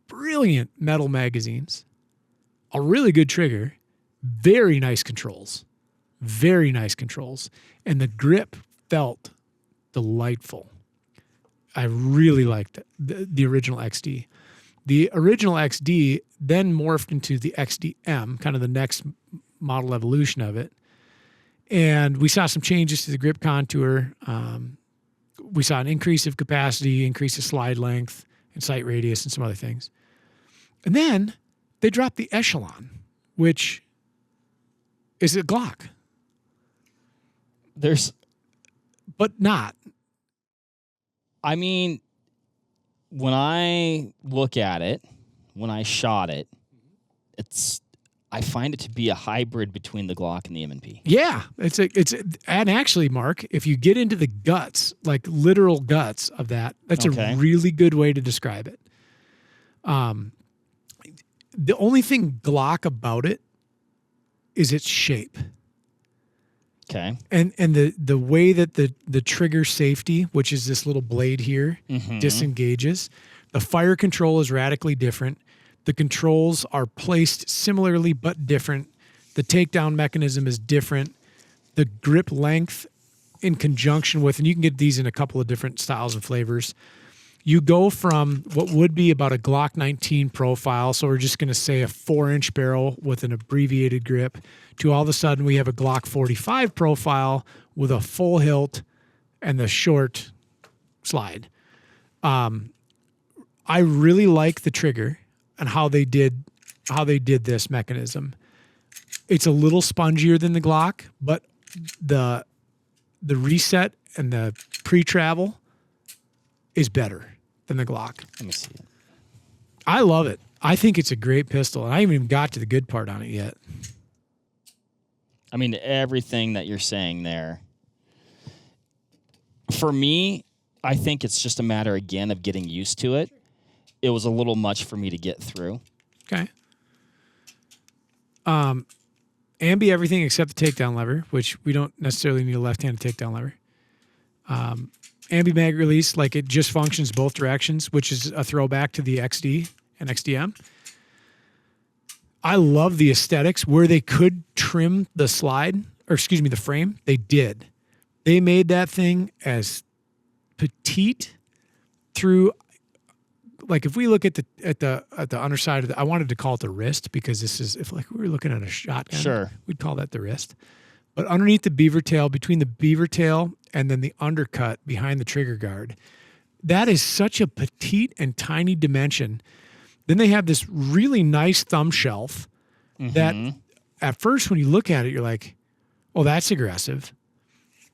brilliant metal magazines, a really good trigger, very nice controls, and the grip felt delightful. I really liked it, the original XD. The original XD then morphed into the XDM, kind of the next model evolution of it. And we saw some changes to the grip contour. We saw an increase of capacity, increase of slide length and sight radius and some other things. And then they dropped the Echelon, which is a Glock. But not. I mean, when I look at it, when I shot it, I find it to be a hybrid between the Glock and the M&P. Yeah, and actually, Mark, if you get into the guts, like literal guts of that, that's a really good way to describe it. The only thing Glock about it is its shape. Okay. And the way that the trigger safety, which is this little blade here, disengages. The fire control is radically different. The controls are placed similarly but different. The takedown mechanism is different. The grip length in conjunction with, and you can get these in a couple of different styles and flavors. You go from what would be about a Glock 19 profile, so we're just going to say a 4-inch barrel with an abbreviated grip, to all of a sudden we have a Glock 45 profile with a full hilt and the short slide. I really like the trigger and how they did this mechanism. It's a little spongier than the Glock, but the reset and the pre-travel is better than the Glock. Let me see it. I love it. I think it's a great pistol, and I haven't even got to the good part on it yet. I mean, everything that you're saying there. For me, I think it's just a matter, again, of getting used to it. It was a little much for me to get through. Okay. Ambi everything except the takedown lever, which we don't necessarily need a left-handed takedown lever. Ambi mag release, like it just functions both directions, which is a throwback to the XD and XDM. I love the aesthetics where they could trim the the frame. They did. They made that thing as petite through, like if we look at the underside of the, I wanted to call it the wrist because this is, if like we were looking at a shotgun, sure, we'd call that the wrist. But underneath the beaver tail, between the beaver tail and then the undercut behind the trigger guard, that is such a petite and tiny dimension. Then they have this really nice thumb shelf that at first when you look at it, you're like, oh, that's aggressive.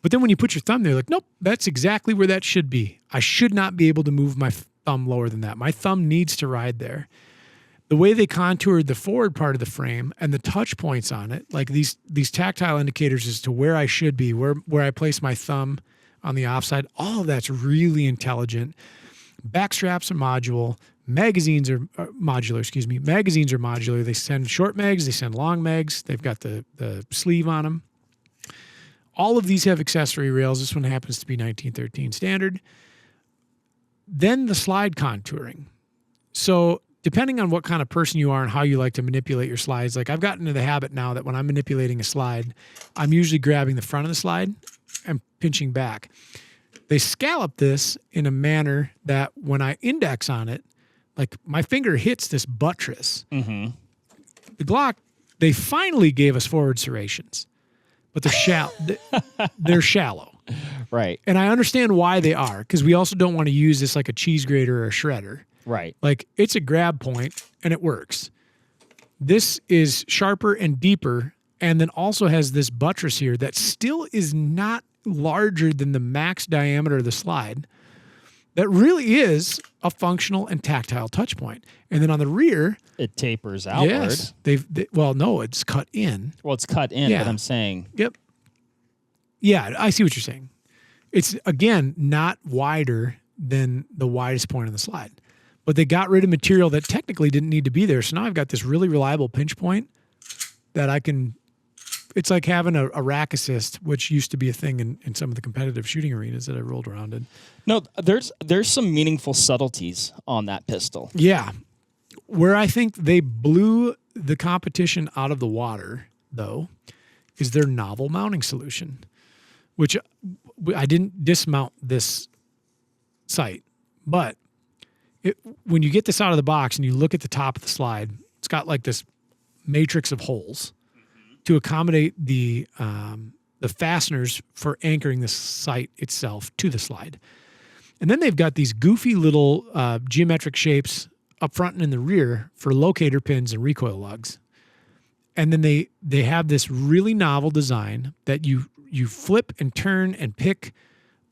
But then when you put your thumb there, like, nope, that's exactly where that should be. I should not be able to move my thumb lower than that. My thumb needs to ride there. The way they contoured the forward part of the frame and the touch points on it, like these tactile indicators as to where I should be, where I place my thumb on the offside, all of that's really intelligent. Back straps are modular. Magazines are modular. Magazines are modular. They send short mags. They send long mags. They've got the sleeve on them. All of these have accessory rails. This one happens to be 1913 standard. Then the slide contouring. So depending on what kind of person you are and how you like to manipulate your slides, like I've gotten into the habit now that when I'm manipulating a slide, I'm usually grabbing the front of the slide and pinching back. They scallop this in a manner that when I index on it, like my finger hits this buttress. The Glock, they finally gave us forward serrations, but they're shallow. Right. And I understand why they are, because we also don't want to use this like a cheese grater or a shredder. Right. Like it's a grab point and it works. This is sharper and deeper and then also has this buttress here that still is not larger than the max diameter of the slide that really is a functional and tactile touch point. And then on the rear, it tapers outward. Yes, no, it's cut in. Well, it's cut in, Yeah. but I'm saying. Yep. Yeah, I see what you're saying. It's, again, not wider than the widest point on the slide. But they got rid of material that technically didn't need to be there. So now I've got this really reliable pinch point that I can, it's like having a rack assist, which used to be a thing in some of the competitive shooting arenas that I rolled around in. No, there's some meaningful subtleties on that pistol. Yeah. Where I think they blew the competition out of the water, though, is their novel mounting solution, which I didn't dismount this sight, but when you get this out of the box and you look at the top of the slide, it's got like this matrix of holes to accommodate the fasteners for anchoring the sight itself to the slide. And then they've got these goofy little geometric shapes up front and in the rear for locator pins and recoil lugs. And then they have this really novel design that you flip and turn and pick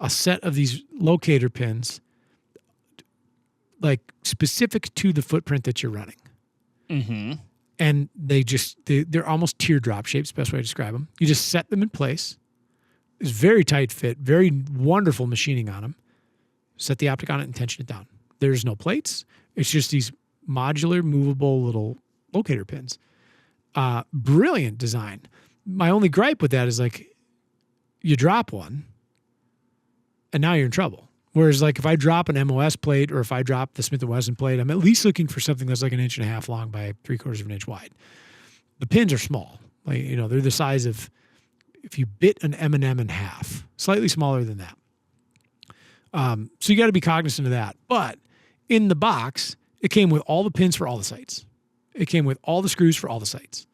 a set of these locator pins like specific to the footprint that you're running. Mm-hmm. And they're almost teardrop shapes, best way to describe them. You just set them in place. It's very tight fit, very wonderful machining on them. Set the optic on it and tension it down. There's no plates. It's just these modular, movable little locator pins. Brilliant design. My only gripe with that is like you drop one and now you're in trouble. Whereas like if I drop an MOS plate or if I drop the Smith & Wesson plate, I'm at least looking for something that's like 1.5 inches long by 3/4 of an inch wide. The pins are small. Like, you know, they're the size of if you bit an M&M in half, slightly smaller than that. So you got to be cognizant of that. But in the box, it came with all the pins for all the sights. It came with all the screws for all the sights.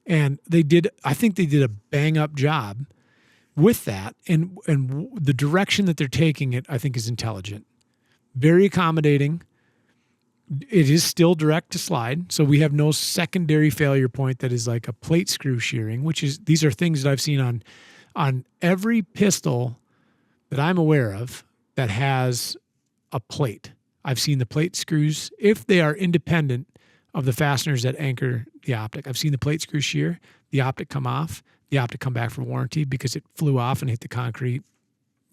And I think they did a bang up job with that. And the direction that they're taking it, I think, is intelligent. Very accommodating. It is still direct to slide. So we have no secondary failure point that is like a plate screw shearing, these are things that I've seen on every pistol that I'm aware of that has a plate. I've seen the plate screws, if they are independent of the fasteners that anchor the optic. I've seen the plate screw shear, the optic come off, the optic come back for warranty because it flew off and hit the concrete.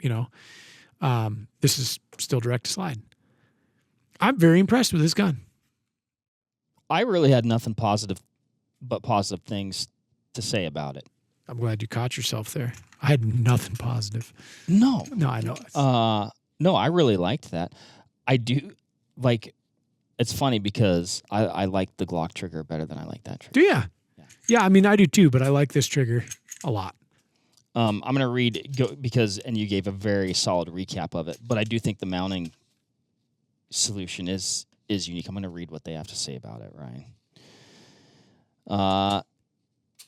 You know, this is still direct to slide. I'm very impressed with this gun. I really had nothing but positive things to say about it. I'm glad you caught yourself there. I had nothing positive. No, I know. No, I really liked that. I do like. It's funny because I like the Glock trigger better than I like that trigger. Do ya? Yeah. I mean, I do too, but I like this trigger a lot. I'm going to read and you gave a very solid recap of it, but I do think the mounting solution is unique. I'm going to read what they have to say about it, Ryan.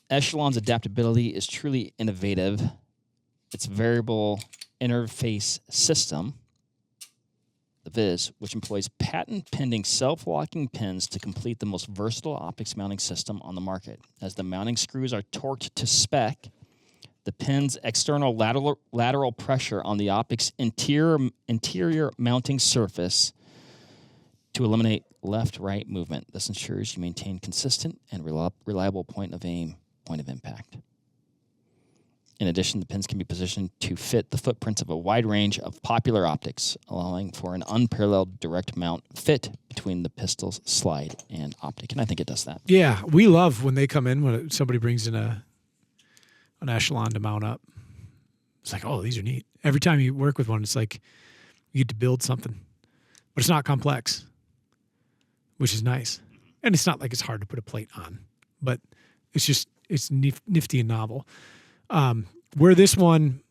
Echelon's adaptability is truly innovative. Its variable interface system, the VIS, which employs patent-pending self-locking pins to complete the most versatile optics mounting system on the market. As the mounting screws are torqued to spec, the pin's external lateral pressure on the optic's interior mounting surface to eliminate left-right movement. This ensures you maintain consistent and reliable point of impact. In addition, the pins can be positioned to fit the footprints of a wide range of popular optics, allowing for an unparalleled direct mount fit between the pistol's slide and optic. And I think it does that. Yeah, we love when they come in, when somebody brings in an Echelon to mount up. It's like, oh, these are neat. Every time you work with one, it's like you get to build something. But it's not complex, which is nice. And it's not like it's hard to put a plate on. But it's nifty and novel. Where this one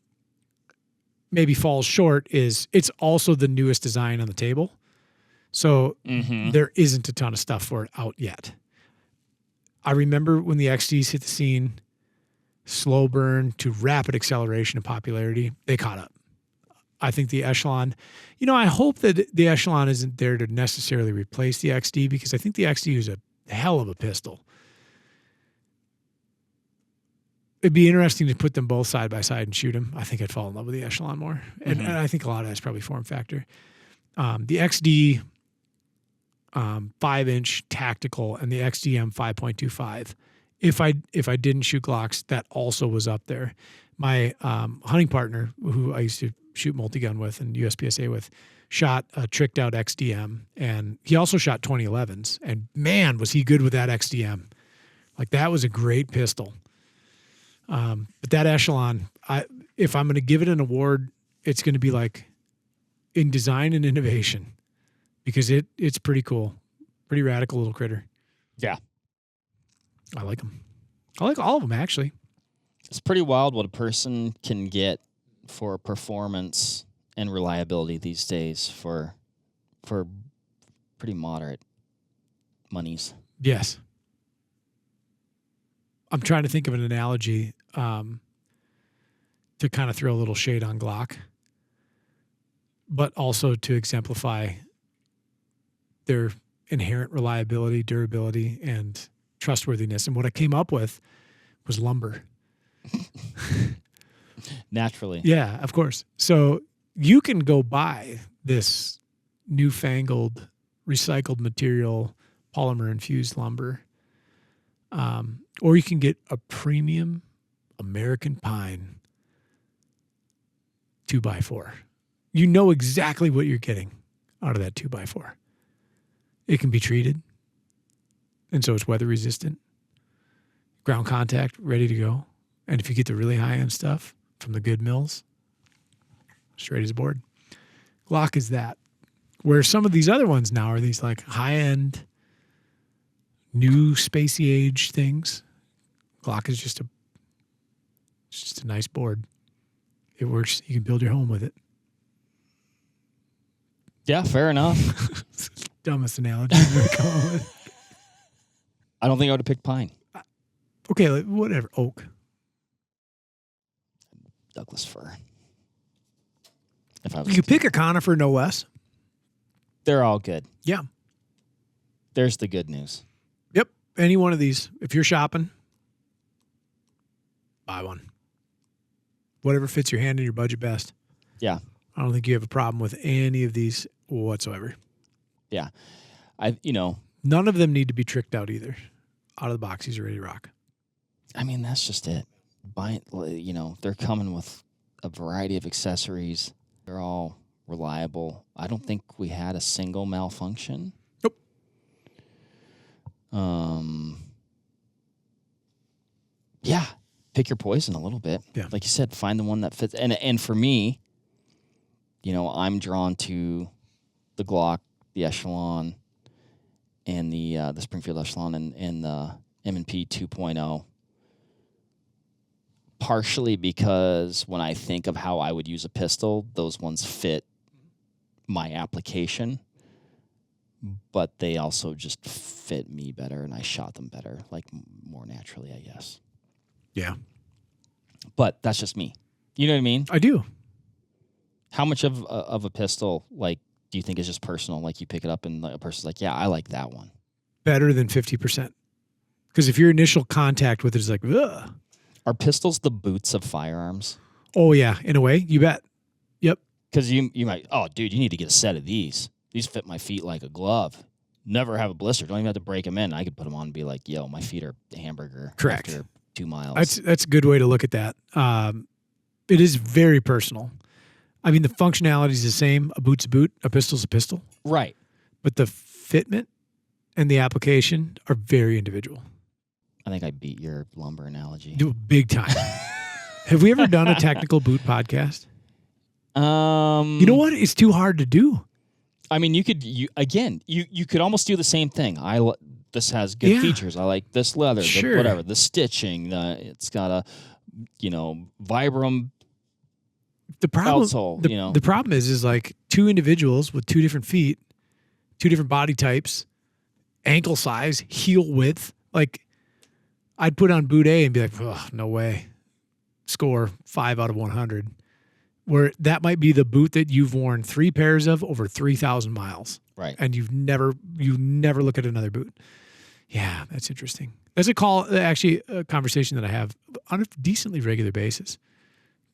maybe falls short is it's also the newest design on the table. So there isn't a ton of stuff for it out yet. I remember when the XDs hit the scene, slow burn to rapid acceleration of popularity, they caught up. I think the Echelon, I hope that the Echelon isn't there to necessarily replace the XD, because I think the XD is a hell of a pistol. it'd be interesting to put them both side by side and shoot them. I think I'd fall in love with the Echelon more. And I think a lot of that's probably form factor. The XD 5-inch tactical and the XDM 5.25. If I didn't shoot Glocks, that also was up there. My hunting partner, who I used to shoot multi-gun with and USPSA with, shot a tricked out XDM, and he also shot 2011s. And man, was he good with that XDM. Like, that was a great pistol. But that Echelon, if I'm going to give it an award, it's going to be like in design and innovation, because it's pretty cool, pretty radical little critter. Yeah. I like them. I like all of them, actually. It's pretty wild what a person can get for performance and reliability these days for pretty moderate monies. Yes. I'm trying to think of an analogy to kind of throw a little shade on Glock, but also to exemplify their inherent reliability, durability, and trustworthiness. And what I came up with was lumber. Naturally. Yeah, of course. So you can go buy this newfangled recycled material polymer infused lumber, or you can get a premium American pine 2x4. You know exactly what you're getting out of that 2x4. It can be treated, and so it's weather resistant, ground contact, ready to go. And if you get the really high end stuff from the good mills, straight as a board. Glock is that. Where some of these other ones now are these like high end, new spacey age things. Glock is just a nice board. It works. You can build your home with it. Yeah, fair enough. Dumbest analogy I've ever come up with. I don't think I would have picked pine. Okay, like, whatever. Oak. Douglas fir. If I was You pick a conifer, no less. They're all good. Yeah. There's the good news. Yep. Any one of these. If you're shopping, buy one. Whatever fits your hand and your budget best. Yeah. I don't think you have a problem with any of these whatsoever. Yeah. None of them need to be tricked out either. Out of the box, he's ready to rock. I mean, that's just it. They're coming with a variety of accessories. They're all reliable. I don't think we had a single malfunction. Nope. Yeah. Pick your poison a little bit. Yeah. Like you said, find the one that fits. And for me, I'm drawn to the Glock, the Echelon, and the Springfield Echelon and the M&P 2.0. Partially because when I think of how I would use a pistol, those ones fit my application, but they also just fit me better, and I shot them better, like more naturally, I guess. Yeah. But that's just me. You know what I mean? I do. How much of a pistol, like, do you think is just personal? Like, you pick it up and a person's like, yeah, I like that one. Better than 50%. Because if your initial contact with it is like, ugh. Are pistols the boots of firearms? Oh, yeah. In a way, you bet. Yep. Because you might, oh, dude, you need to get a set of these. These fit my feet like a glove. Never have a blister. Don't even have to break them in. I could put them on and be like, yo, my feet are hamburger. Correct. After 2 miles. That's a good way to look at that. It is very personal. I mean, the functionality is the same. A boot's a boot. A pistol's a pistol. Right. But the fitment and the application are very individual. I think I beat your lumber analogy. Do big time. Have we ever done a technical boot podcast? You know what? It's too hard to do. I mean, you could almost do the same thing. This has good features. I like this leather, Sure. whatever, the stitching. It's got a, Vibram. The problem, outsole, the problem is like two individuals with two different feet, two different body types, ankle size, heel width. Like, I'd put on boot A and be like, oh, no way. Score 5 out of 100. Where that might be the boot that you've worn 3 pairs of over 3,000 miles. Right. And you never look at another boot. Yeah, that's interesting. That's a conversation that I have on a decently regular basis.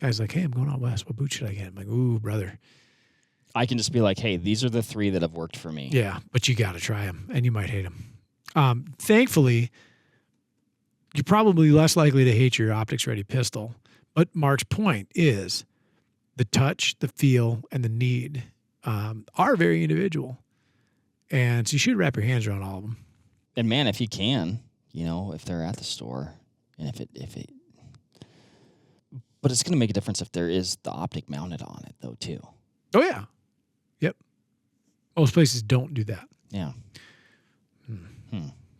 Guy's like, hey, I'm going out west. What boot should I get? I'm like, ooh, brother. I can just be like, hey, these are the 3 that have worked for me. Yeah, but you got to try them, and you might hate them. Thankfully, you're probably less likely to hate your optics-ready pistol. But Mark's point is the touch, the feel, and the need are very individual. And so you should wrap your hands around all of them. And man, if you can, if they're at the store, and if it, but it's going to make a difference if there is the optic mounted on it, though, too. Oh, yeah. Yep. Most places don't do that. Yeah.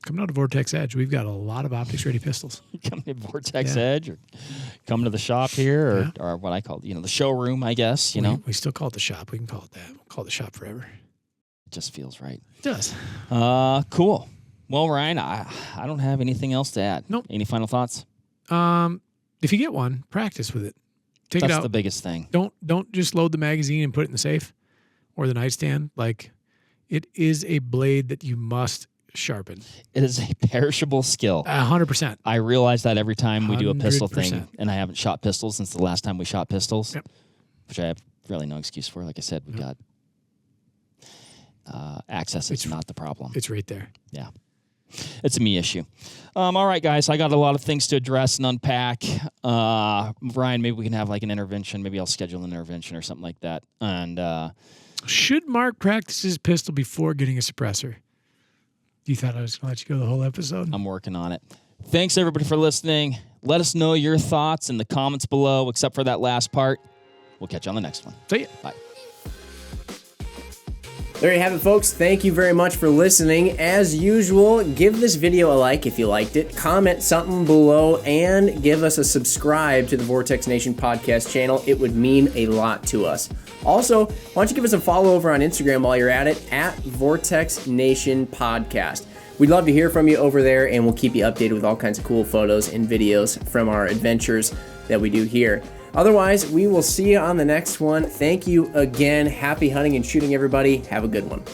Coming out of Vortex Edge, we've got a lot of optics-ready pistols. Come to Vortex Edge, or come to the shop here, or what I call, the showroom, I guess, We still call it the shop. We can call it that. We'll call it the shop forever. It just feels right. It does. Cool. Well, Ryan, I don't have anything else to add. Nope. Any final thoughts? If you get one, practice with it. Take it out. That's the biggest thing. Don't just load the magazine and put it in the safe or the nightstand. Like, it is a blade that you must sharpen. It is a perishable skill. 100%. I realize that every time we do a pistol 100%. thing, and I haven't shot pistols since the last time we shot pistols, Yep. which I have really no excuse for. Like I said, we got access. It's not the problem. It's right there. Yeah. It's a me issue. All right, guys, I got a lot of things to address and unpack. Ryan, maybe we can have like an intervention. Maybe I'll schedule an intervention or something like that. And should Mark practice his pistol before getting a suppressor? You thought I was going to let you go the whole episode? I'm working on it. Thanks, everybody, for listening. Let us know your thoughts in the comments below, except for that last part. We'll catch you on the next one. See ya. Bye. There you have it, folks. Thank you very much for listening. As usual, give this video a like if you liked it, comment something below, and give us a subscribe to the Vortex Nation podcast channel. It would mean a lot to us. Also, why don't you give us a follow over on Instagram while you're at it, at Vortex Nation Podcast. We'd love to hear from you over there, and we'll keep you updated with all kinds of cool photos and videos from our adventures that we do here. Otherwise, we will see you on the next one. Thank you again. Happy hunting and shooting, everybody. Have a good one.